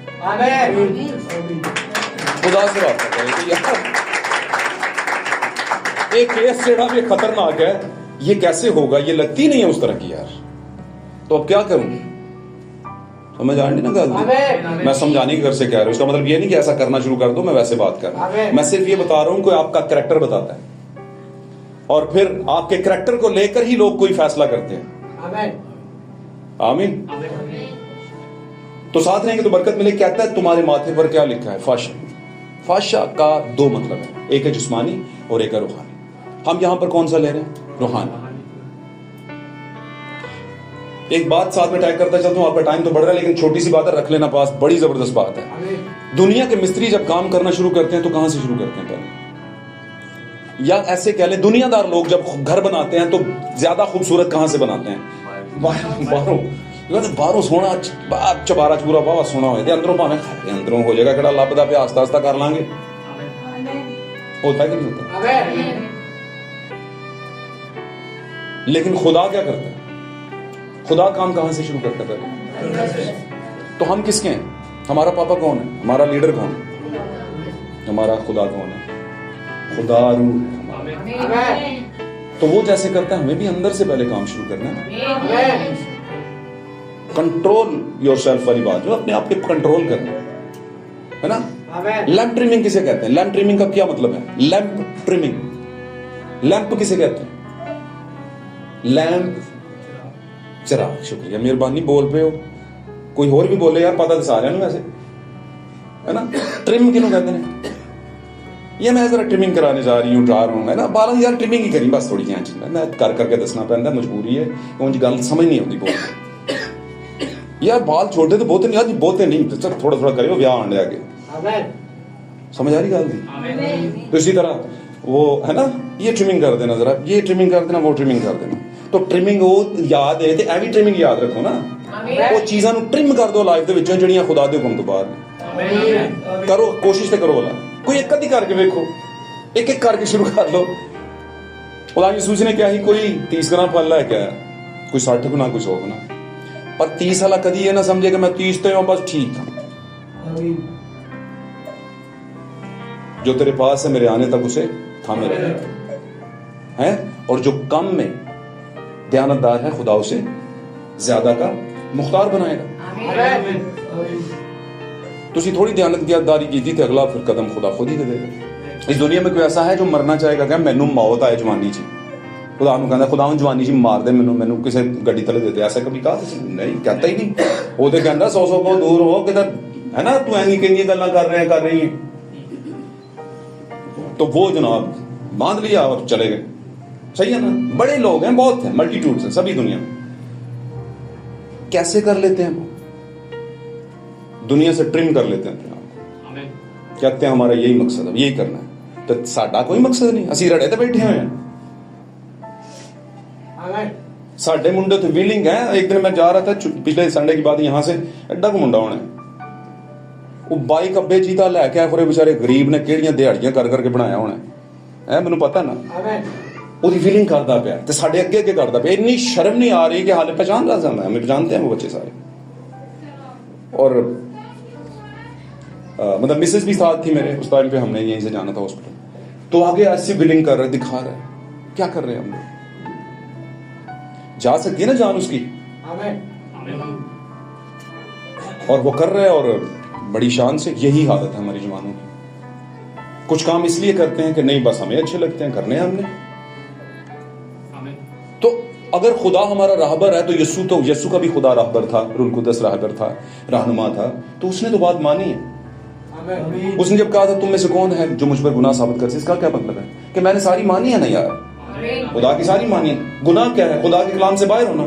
خدا سے رابطہ کرے. ایک کیس جڑا بھی خطرناک ہے, یہ کیسے ہوگا, یہ لگتی نہیں ہے اس طرح کی یار. تو اب کیا کروں, سمجھ آ رہی نا گل. میں سمجھانے کی گھر سے کہہ رہا ہوں, اس کا مطلب یہ نہیں کہ ایسا کرنا شروع کر دو میں ویسے بات کر رہا ہوں. میں صرف یہ بتا رہا ہوں کہ آپ کا کریکٹر بتاتا ہے اور پھر آپ کے کریکٹر کو لے کر ہی لوگ کوئی فیصلہ کرتے ہیں. آمین. تو ساتھ رہیں گے تو برکت ملے. کہتا ہے تمہارے ماتھے پر کیا لکھا ہے, فاشا. فاشا کا دو مطلب ہے, ایک ہے جسمانی اور ایک ہے روحانی. ہم یہاں پر کون سا لے رہے ہیں, روحانی. ایک بات ساتھ میں ٹیگ کرتا چلتا ہوں, آپ کا ٹائم تو بڑھ رہا ہے لیکن چھوٹی سی بات ہے, رکھ لینا پاس, بڑی زبردست بات ہے. دنیا کے مستری جب کام کرنا شروع کرتے ہیں تو کہاں سے شروع کرتے ہیں پہلے, یا ایسے کہہ لیں دنیا دار لوگ جب گھر بناتے ہیں تو زیادہ خوبصورت کہاں سے بناتے ہیں, باہروں سونا چبارا چبورا باوا سونا ہوئے اندروں پاویں اندروں ہو جائے گا کہڑا لبدا پہ آہستہ آہستہ کر لیں گے. ہوتا ہے کہ نہیں ہوتا. لیکن خدا کیا کرتا ہے, خدا کام کہاں سے شروع کرتا ہے پہلے. تو ہم کس کے ہیں, ہمارا پاپا کون ہے, ہمارا لیڈر کون ہے, ہمارا خدا کون ہے, خدا روح. تو وہ جیسے کرتا ہے ہمیں بھی اندر سے پہلے کام شروع کرنا ہے. کنٹرول یور سیلف والی بات, جو اپنے آپ کے کنٹرول کرنا ہے نا. لیمپ ٹریمنگ کسے کہتے ہیں, لیمپ ٹریمنگ کا کیا مطلب ہے, لیمپ ٹریمنگ, لیمپ کسے کہتے ہیں, لیمپ چراغ. شکریہ مہربانی, بول پہ ہو, کوئی اور بھی بولے یار پتہ تو سارے نا ویسے ہے نا. ٹرم کینوں کہتے ہیں, یہ میں ذرا ٹرمنگ کرانے جا رہی ہوں, ڈرا رہا ہوں ہے نا, بالا یار ٹرمنگ ہی کریں بس تھوڑی جہاں چیز میں کر کے دسنا پہنتا, مجبوری ہے, ان گل سمجھ نہیں آتی بول یار بال چھوٹے تو بہتے نہیں آتی, بہتے نہیں تھوڑا تھوڑا کرے بیاہ آن لے آگے. سمجھ آ رہی گل دی. تو اسی طرح وہ ہے نا, یہ ٹرمنگ کر دینا ذرا, یہ ٹرمنگ کر دینا, وہ ٹرمنگ کر دینا. تو ٹرمنگ وہ یاد ہے, ایوی ٹرمنگ یاد رکھو نا, وہ چیزاں ٹرم کر دو لائف دے وچوں جڑیاں خدا دے حکم تو باہر کرو, کوشش تے کرو. والا کوئی ایک ادھی کر کے ویکھو, ایک ایک کر کے شروع کر لو. خدا یسوع نے کیا ہی کوئی 30 گنا پھل ہے کیا, کوئی 60 گنا, کوئی 100 گنا, پر 30 والا کدی یہ نہ سمجھے کہ میں 30 تے ہوں بس ٹھیک ہوں. جو تیرے پاس ہے میرے آنے تک اسے تھامے رہے ہیں, اور جو کم میں دیانتدار ہے خدا اسے زیادہ کا مختار بنائے گا. تسی تھوڑی دیانتداری کی تھی, اگلا پھر قدم خدا خود ہی دے دے گا. اس دنیا میں کوئی ایسا ہے جو مرنا چاہے گا کہ مینوں موت آئے جوانی چی, خدا نو کہندا خدا جوانی چی مار دے مینوں کسے گڈی تلے دے دے, ایسا کبھی کہا نہیں, کہتا ہی نہیں. وہ تے کہندا 100 کو دور ہو کدھر ہے نا, تو ایویں کہندی گلاں کر رہی ہیں. تو وہ جناب باندھ لیا اور چلے گئے. صحیح ہے نا, بڑے لوگ ہیں, بہت ہیں, ملٹیٹیوڈز ہیں سبھی دنیا میں. کیسے کر لیتے ہیں وہ, دنیا سے ٹرم کر لیتے ہیں, کہتے ہیں ہمارا یہی مقصد ہے, یہی کرنا ہے. تو ساڈا کوئی مقصد نہیں, اسی رڑے تے بیٹھے ہوئے ہیں. ساڈے منڈے تو ویلنگ ہے. ایک دن میں جا رہا تھا پچھلے سنڈے کی بات, یہاں سے ایڈا کو منڈا ہونا ہے, وہ بائک ابے جیتا لے کے آئے, بچارے غریب نے کیڑیاں دیہڑیاں کر کے بنایا ہونا ہے, مینوں پتا نا. وہی فیلنگ کرتا پیا تے ساڈے اگے اگے کرتا پیا. اتنی شرم نہیں آ رہی کہ حال پہچان رہا جانا ہے, ہمیں جانتے ہیں وہ بچے سارے. اور مطلب مسز بھی ساتھ تھی میرے اس ٹائم پہ, ہم نے یہیں سے جانا تھا ہاسپٹل. تو آگے ایسی فیلنگ کر رہے, دکھا رہے, کیا کر رہے ہیں ہم لوگ. جا سکتی ہے نا جان اس کی, اور وہ کر رہے, اور بڑی شان سے. یہی حالت ہے ہماری جوانوں کی. कुछ काम इसलिए करते हैं कि नहीं बस हमें अच्छे लगते हैं, करने हैं हमने। तो अगर खुदा हमारा राहबर है तो यस्सु का भी खुदा राहबर था, रूहुल कुद्दस राहबर था, रहनुमा था, तो उसने तो बात मानी है। उसने जब कहा था तुम में से कौन है जो मुझ पर गुनाह साबित कर, इसका क्या मतलब है कि मैंने सारी मानी है ना यार, खुदा की सारी मानी है। गुनाह क्या है? खुदा के कलाम से बाहर होना,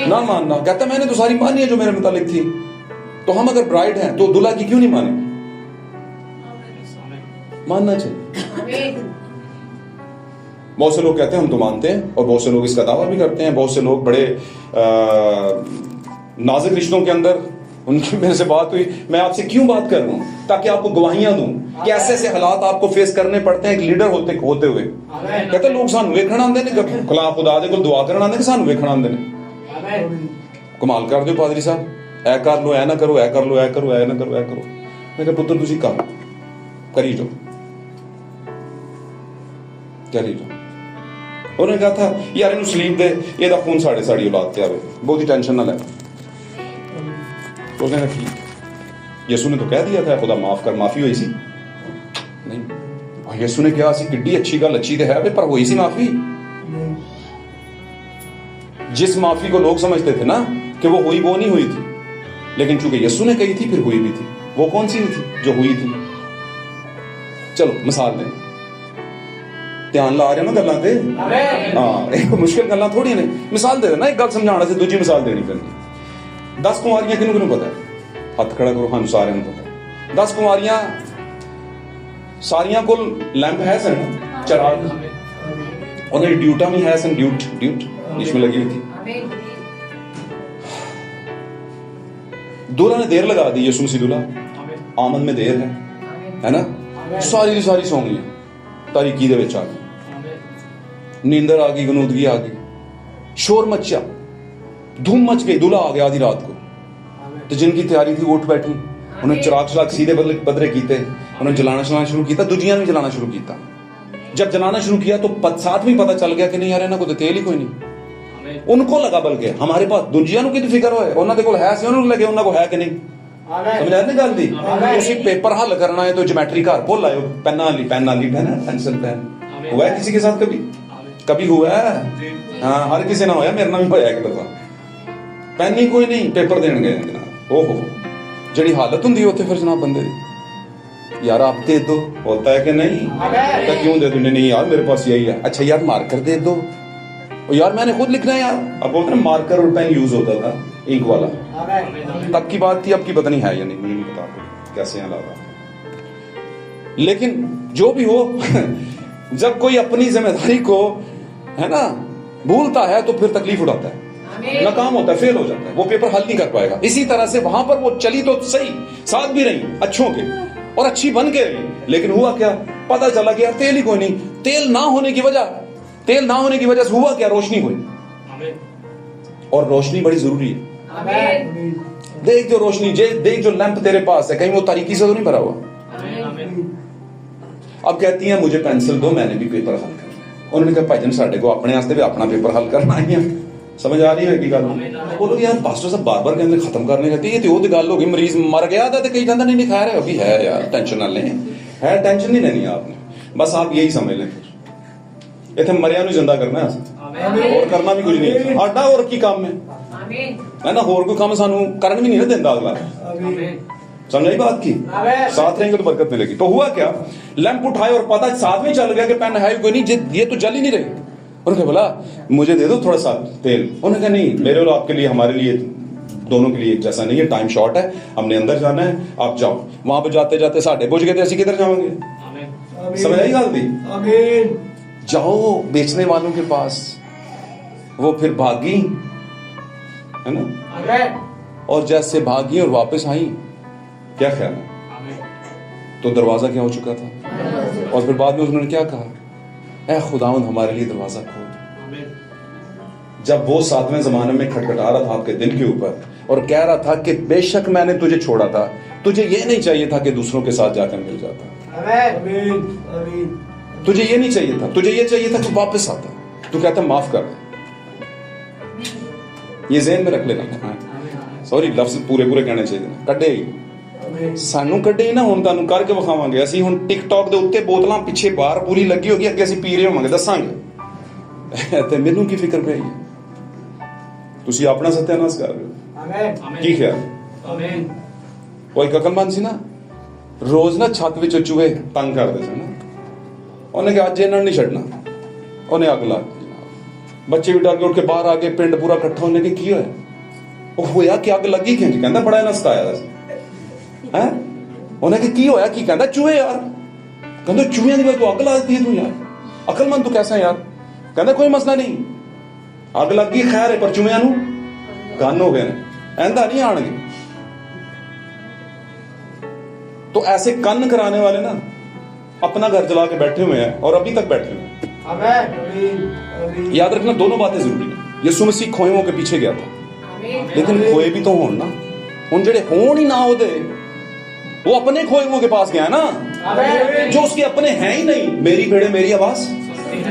ना मानना। कहता मैंने तो सारी मानी है जो मेरे मुतालिक थी। तो हम अगर ब्राइड हैं तो दूल्हा की क्यों नहीं मानी? मानना चाहिए। बहुत से लोग कहते हैं हम तो मानते हैं, और बहुत से लोग इसका दावा भी करते हैं। बहुत से लोग बड़े नाजुक रिश्तों के अंदर, उनकी मेरे से बात हुई, मैं आपसे क्यों बात कर रहा हूं? ताकि आपको गवाहियां दूं कि ऐसे ऐसे हालात आपको फेस करने पड़ते हैं एक लीडर होते हुए। कहते लोग सानू वेखण आंदे ने, खुदा दे कोल दुआ करन आंदे ने, सानू वेखण आंदे ने। कमाल कर दियो पादरी साहब, ऐ कर लो, ऐ ना करो, ऐ कर लो, ऐ करो, ऐ ना करो, ऐ करो। मैं कहा पुत्र तुसी कर करी जाओ, करी जाओ। उन्होंने कहा था यार इन्हू सलीब दे, ਇਹਦਾ खून साड़ी औलाद ते आवे, बहुत ही टेंशन ना ले। तो उसने कहा ठीक। यीशु ने तो कह दिया था खुदा माफ कर, माफी हुई सी नहीं। और यीशु ने कहा सी किड्डी अच्छी गल, अच्छी तो है पर हुई सी माफी। जिस माफी को लोग समझते थे ना कि वो हुई, वो नहीं हुई थी, लेकिन चूंकि यीशु ने कही थी फिर हुई भी थी। वो कौन सी थी जो हुई थी? चलो मिसाल दें, ध्यान ला रहे हो ना गल्लां ते? हाँ, एक मुश्किल गल्लां थोड़ी ने। मिसाल दे देना, एक गल समझाने से दूजी मिसाल देनी पैंदी। 10 कुमारियां किनू किनू पता है? हथ खड़ा करो, हाँ सारे नूं पता है। 10 कुमारियां सारियां कोल लैंप है सन, चराग, उन्हें ड्यूटा भी है सन, ड्यूट इसमें लगी हुई थी। दूल्हा ने देर लगा दी, यीशु मसीह दूल्हा, आमद में देर है ना? सारी की सारी सौ गई, तारीकी दे विच आ गई, नींदर आ गई, गनूदगी आ गई, शोर मचा, धूम मच गई। दूल्हा आ गया आधी रात को, तो जिनकी तैयारी थी वो उठ बैठी, उन्होंने चिराग सीधे पदरे कीते, उन्होंने जलाना शुरू किया, दुजियां भी जलाना शुरू किया। जब जलाना शुरू किया तो साथ में पता चल गया कि नहीं यार इन्हां कोल तेल ही कोई नहीं। उनको लगा बल्कि हमारे पास, दुजियां नूं की फिक्र होए, उन्हां दे कोल है सी, उन्हां नूं लगे उन्हां कोल है कि नहीं। समझ आया ना गल दी? तुसीं पेपर हल करना है तो ज्योमेट्री घर भुल आयो, पेन वाली पेंसिल पेन। हुआ है किसी के साथ कभी हुआ है? हाँ, हर किसी ना होया, मेरे नाल भी होया एक दफा। पेन ही कोई नहीं, पेपर देन गए जनाब, ओहो जड़ी हालत हुंदी उत्थे फिर जनाब बंदे दी, यार आप दे दो, होता है कि नहीं? तो क्यों दे दो? नहीं यार मेरे पास यही है। अच्छा यार मार्कर दे दो, यार मैंने खुद लिखना है यार। अब बोलते ना मार्कर और पेन यूज होता था, इंक वाला, तब की बात थी, अब की पता नहीं है या नहीं, मुझे नहीं पता कैसे हालात। लेकिन जो भी हो जब कोई अपनी जिम्मेदारी को है ना भूलता है तो फिर तकलीफ उठाता है, नाकाम होता है, फेल हो जाता है, वो पेपर हल नहीं कर पाएगा। इसी तरह से वहां पर वो चली तो सही, साथ भी रही अच्छों के, और अच्छी बन के रही, लेकिन हुआ क्या? पता चला कि यार तेल ही कोई नहीं। तेल ना होने की वजह से हुआ क्या? रोशनी कोई, और रोशनी बड़ी जरूरी है। देख जो रोशनी, देख जो लैंप तेरे पास है, कहीं वो तारीकी से तो नहीं भरा हुआ। अब कहती हैं मुझे पेंसिल दो, मैंने भी पेपर हल करना है। उन्होंने कहा भाईजान साडे को अपने वास्ते भी अपना पेपर हल करना है। समझ आ रही है कि गल? बोलो यार पास्टर साहब बार-बार कहंदे खत्म करने कहते, ये तो वो गल हो गई, मरीज मर गया था तो कहीं जाता नहीं खैर है, अभी है यार, टेंशन ना लें, है टेंशन नहीं लेनी आपने, बस आप यही समझ लें फिर इतने मरिया नूं जिंदा करना है, और करना भी कुछ नहीं साडा, और की काम है ना, होर कोई काम सानू करन भी नहीं ना देंदा अगला। समझ आई बात की? साथ रहेंगे तो बरकत मिलेगी। तो हुआ क्या? लैंप उठाए और पता साथ में चल गया कि पेन है कोई नहीं, ये तो जल ही नहीं रही। उन्होंने बोला मुझे दे दो थोड़ा सा तेल। उन्होंने कहा नहीं, मेरे और आपके लिए, हमारे लिए, दोनों के लिए एक जैसा नहीं है, टाइम शॉर्ट है, हमने अंदर जाना है, आप जाओ। वहां पर जाते जाते साढ़े बुझ गए थे, असी किधर जाओगे? समझ आई गल दी? जाओ बेचने वालों के पास, वो फिर भागी, है ना, और जैसे भागी और वापस आई, क्या ख्याल है? तो दरवाजा क्या हो चुका था। और फिर बाद में उन्होंने क्या कहा? ऐ खुदावंद हमारे लिए दरवाजा खोल। जब वो 7वें जमाने में खटखटा रहा था आपके दिल के ऊपर और कह रहा था कि बेशक मैंने तुझे छोड़ा था, तुझे ये नहीं चाहिए था कि दूसरों के साथ जाकर मिल जाता, तुझे ये नहीं चाहिए था, तुझे ये चाहिए था कि वापस आता, तू कहता माफ कर। ये ज़हन में रख लेना, सॉरी लफ्ज पूरे कहने चाहिए, कड्डे ਸਾਨੂੰ ਕੱਢੇ ਹੀ ਨਾ, ਹੁਣ ਤੁਹਾਨੂੰ ਕਰਕੇ ਵਿਖਾਵਾਂਗੇ। ਅਸੀਂ ਹੁਣ ਟਿਕਟੌਕ ਦੇ ਉੱਤੇ ਬੋਤਲਾਂ ਪਿੱਛੇ ਬਾਹਰ ਪੂਰੀ ਲੱਗੀ ਹੋਗੀ, ਅੱਗੇ ਅਸੀਂ ਪੀ ਰਹੇ ਹੋਵਾਂਗੇ, ਦੱਸਾਂਗੇ। ਤੇ ਮੈਨੂੰ ਕੀ ਫਿਕਰ ਪਈ ਹੈ? ਤੁਸੀਂ ਆਪਣਾ ਸਤਿਆਨਾਸ਼ ਕਰ ਰਹੇ ਹੋ। ਕੀ ਖਿਆਲ? ਉਹ ਇੱਕ ਅਕਲਮੰਦ ਸੀ ਨਾ, ਰੋਜ਼ ਨਾ ਛੱਤ ਵਿੱਚ ਚੂਹੇ ਤੰਗ ਕਰਦੇ ਸਨ। ਉਹਨੇ ਕਿਹਾ ਅੱਜ ਇਹਨਾਂ ਨਹੀਂ ਛੱਡਣਾ, ਉਹਨੇ ਅੱਗ ਲਾ ਦਿੱਤੀ। ਬੱਚੇ ਵੀ ਡਰ ਕੇ ਉੱਠ ਕੇ ਬਾਹਰ ਆ ਗਏ, ਪਿੰਡ ਪੂਰਾ ਇਕੱਠਾ। ਉਹਨੇ ਕਿ ਕੀ ਹੋਇਆ? ਉਹ ਹੋਇਆ ਕਿ ਅੱਗ ਲੱਗੀ ਕਿੰਜ? ਕਹਿੰਦਾ ਬੜਾ ਇਹਨਾਂ ਸਤਾਇਆ ਸੀ। ਹੈ ਉਹਨੇ ਕਿ ਕੀ ਹੋਇਆ? ਕੀ ਕਹਿੰਦਾ ਚੂਹੇ ਯਾਰ। ਕਹਿੰਦਾ ਚੂਹਿਆਂ ਦੀ ਵਜ੍ਹਾ ਤੋਂ ਅੱਗ ਲਾ ਦਿੱਤੀ ਹੈ ਤੂੰ ਯਾਰ, ਅਕਲਮੰਦ ਤੂੰ ਕੈਸਾ ਯਾਰ? ਕਹਿੰਦਾ ਕੋਈ ਮਸਲਾ ਨਹੀਂ, ਅੱਗ ਲੱਗ ਗਈ ਖੈਰ ਹੈ, ਪਰ ਚੂਹਿਆਂ ਨੂੰ ਕੰਨ ਹੋ ਗਏ ਨੇ, ਐਂਦਾ ਨਹੀਂ ਆਣਗੇ। तो ऐसे कन्न कराने वाले ना अपना घर जला के बैठे हुए हैं और अभी तक बैठे हुए हैं। याद रखना दोनों बातें जरूरी है। यीशु मसीह खोएओं के पीछे गया था, लेकिन खोए भी तो होन ना। हुण जेड़े होन ही ना होते, वो अपने खोएओं के पास गया ना, जो उसके अपने हैं ही नहीं। मेरी भेड़े मेरी आवाज,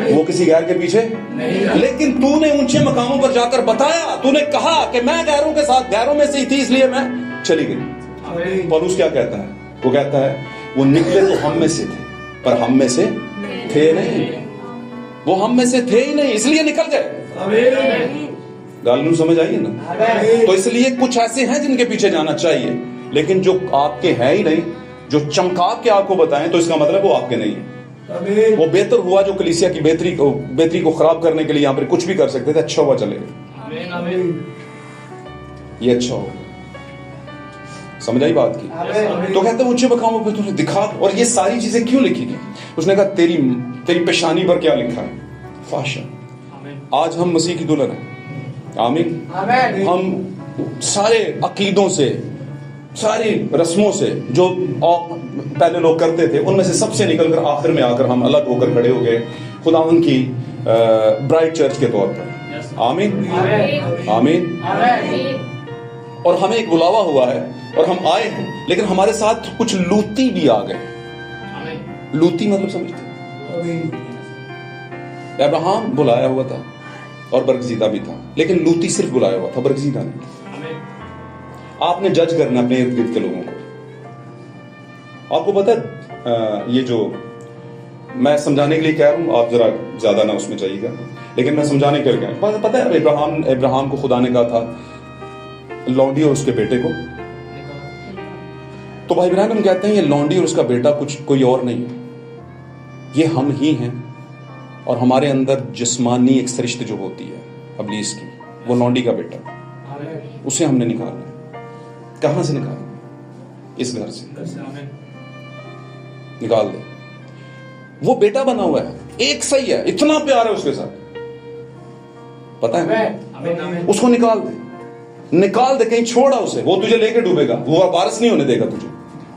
वो किसी गैर के पीछे नहीं। लेकिन तूने ऊंचे मकामों पर जाकर बताया, तूने कहा कि मैं गैरों के साथ, गैरों में से ही थी इसलिए मैं चली गई। पौलुस क्या कहता है? वो कहता है वो निकले तो हम में से थे, पर हम में से थे नहीं। वो हम में से थे ही नहीं, इसलिए निकल गए। गाल नू समझ आई है ना? तो इसलिए कुछ ऐसे हैं जिनके पीछे जाना चाहिए, लेकिन जो आपके हैं ही नहीं, जो चमका के आपको बताएं, तो इसका मतलब वो आपके नहीं है। वो बेहतर हुआ जो कलीसिया की बेहतरी को खराब करने के लिए यहाँ पर कुछ भी कर सकते थे। अच्छा हुआ चले गए, ये अच्छा होगा। समझ आई बात की? तो कहते हैं ऊंचे मकामों पे तुझे दिखा। और ये सारी चीजें क्यों लिखी गई? उसने कहा तेरी पेशानी पर क्या लिखा है? फाशा। आज हम मसीह की दुल्हन है। आमीन। हम सारे अकीदों से, सारी रस्मों से जो पहले लोग करते थे, उनमें से सबसे निकलकर आखिर में आकर हम अलग होकर खड़े हो गए खुदावंद की ब्राइड चर्च के तौर पर। आमीन आमीन। और हमें एक बुलावा हुआ है और हम आए हैं, लेकिन हमारे साथ कुछ लूती भी आ गए। लूती मतलब समझते? अब्राहम बुलाया हुआ था और बरगजीदा भी था, लेकिन लूती सिर्फ बुलाया हुआ था, बरगजीदा नहीं। आपने जज करना अपने इर्द गिर्द के लोगों को। आपको पता है ये जो मैं समझाने के लिए कह रहा हूं, आप जरा ज्यादा ना उसमें जाइएगा, लेकिन मैं समझाने के लिए पता है इब्राहिम को खुदा ने कहा था लौंडी और उसके बेटे को। तो भाई इब्राहिम कहते हैं ये लौंडी और उसका बेटा कोई और नहीं है, ये हम ही हैं। और हमारे अंदर जिस्मानी एक सरिश्त जो होती है अबलीस की, वो लौंडी का बेटा, उसे हमने निकाला। कहां से निकाला? इस घर से निकाल दे। वो बेटा बना हुआ है, एक सही है, इतना प्यार है उसके साथ, पता है? उसको निकाल दे, निकाल दे, कहीं छोड़ा उसे, वो तुझे लेके डूबेगा, वो वारिस नहीं होने देगा तुझे।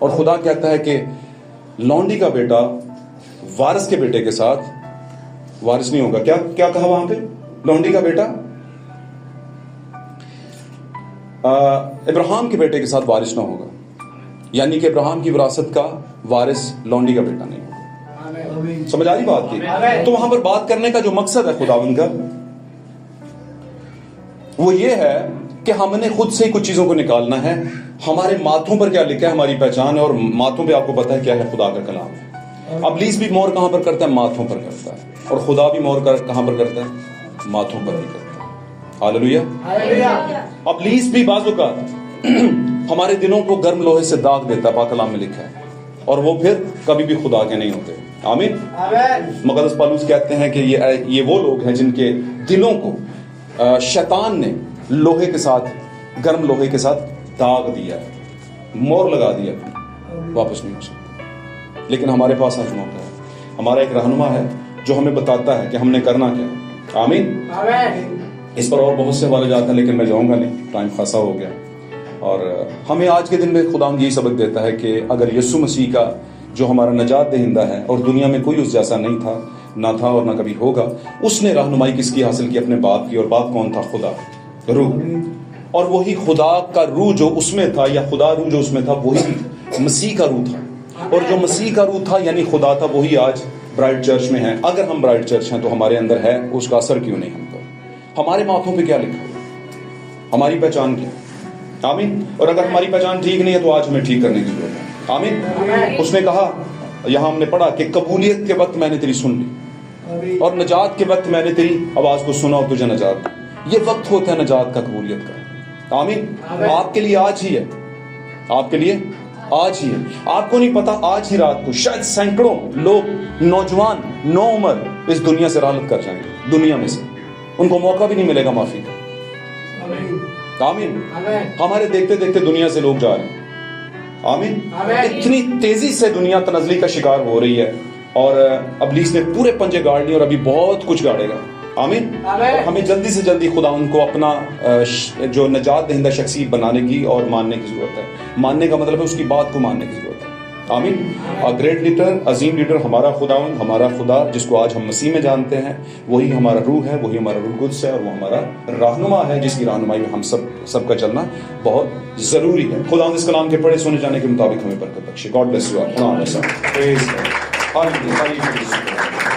और खुदा कहता है कि लौंडी का बेटा वारिस के बेटे के साथ वारिस नहीं होगा। क्या क्या कहा वहां पे? लौंडी का बेटा इब्राहिम के बेटे के साथ वारिस ना होगा, यानी कि इब्राहिम की विरासत का वारिस लौंडी का बेटा नहीं होगा। समझ आ रही बात की? तो वहां पर बात करने का जो मकसद है खुदावंद का, वो ये है कि हमने खुद से ही कुछ चीजों को निकालना है। हमारे माथों पर क्या लिखा है, हमारी पहचान है, और माथों पे आपको पता है क्या है, खुदा का कलाम है। अबलीस भी मोर कहां पर करता है? माथों पर करता है। और खुदा भी मोर कहां पर करता है? माथों पर भी करता है। हालेलुया। अबलीस भी बाजू का हमारे दिलों को गर्म लोहे से दाग देता है, पाक कलाम में लिखा है, और वो फिर कभी भी खुदा के नहीं होते। आमीन। मुक़द्दस पौलुस कहते हैं कि ये वो लोग हैं जिनके दिलों को शैतान ने लोहे के साथ, गर्म लोहे के साथ दाग दिया, मोर लगा दिया, वापस नहीं हो सकता। लेकिन हमारे पास आज मौका है, हमारा एक रहनुमा है जो हमें बताता है कि हमने करना क्या है। आमीन। इस पर और बहुत से हवाले जाता है, लेकिन मैं जाऊंगा नहीं, टाइम खासा हो गया। और हमें आज के दिन में खुदा यही सबक देता है कि अगर यीशु मसीह का जो हमारा नजात दहिंदा है, और दुनिया में कोई उस जैसा नहीं था, ना था और ना कभी होगा, उसने रहनुमाई किसकी हासिल की? अपने बाप की। और बाप कौन था? खुदा रूह। और वही खुदा का रूह जो उसमें था, या खुदा रूह जो उसमें था, वही मसीह का रूह था। और जो मसीह का रूह था यानी खुदा था, वही आज ब्राइड चर्च में है। अगर हम ब्राइड चर्च हैं तो हमारे अंदर है, उसका असर क्यों नहीं हम पर? हमारे माथों पे क्या लिखा है? हमारी पहचान क्या है? आमीन। और अगर हमारी पहचान ठीक नहीं है तो आज हमें ठीक करने की जरूरत है। आमीन। उसने कहा, यहाँ हमने पढ़ा कि कबूलियत के वक्त मैंने तेरी सुन ली और नजात के वक्त मैंने तेरी आवाज को सुना और तुझे नजात दी। ये वक्त होता है नजात का, कबूलियत का। आमीन। आपके लिए आज ही है, आपके लिए आज ही है। आपको नहीं पता, आज ही रात को शायद सैकड़ों लोग, नौजवान, नौ उम्र इस दुनिया से राहत कर जाएंगे, दुनिया में से उनको मौका भी नहीं मिलेगा माफी का। आमीन। हमारे देखते देखते दुनिया से लोग जा रहे हैं। आमीन। इतनी तेजी से दुनिया तनज़ली का शिकार हो रही है और इब्लीस ने पूरे पंजे गाड़ लिए और अभी बहुत कुछ गाड़ेगा। आमीन। हमें जल्दी से जल्दी खुदा उनको अपना जो नजात दहिंदा शख्सियत बनाने की और मानने की जरूरत है। मानने का मतलब है उसकी बात को मानने की जरूरत है। आमीन। ग्रेट लीडर, अजीम लीडर हमारा खुदावंद, हमारा खुदा जिसको आज हम मसीह में जानते हैं, वही हमारा रूह है, वही हमारा रूह कुद्स है और वो हमारा रहनुमा है, जिसकी रहनुमाई में हम सबका चलना बहुत जरूरी है। खुदावंद इस कलाम के पढ़े सुने जाने के मुताबिक हमें बरकत बख्शे। God bless you all. खुदा हमें सब प्रेज। हालेलुया।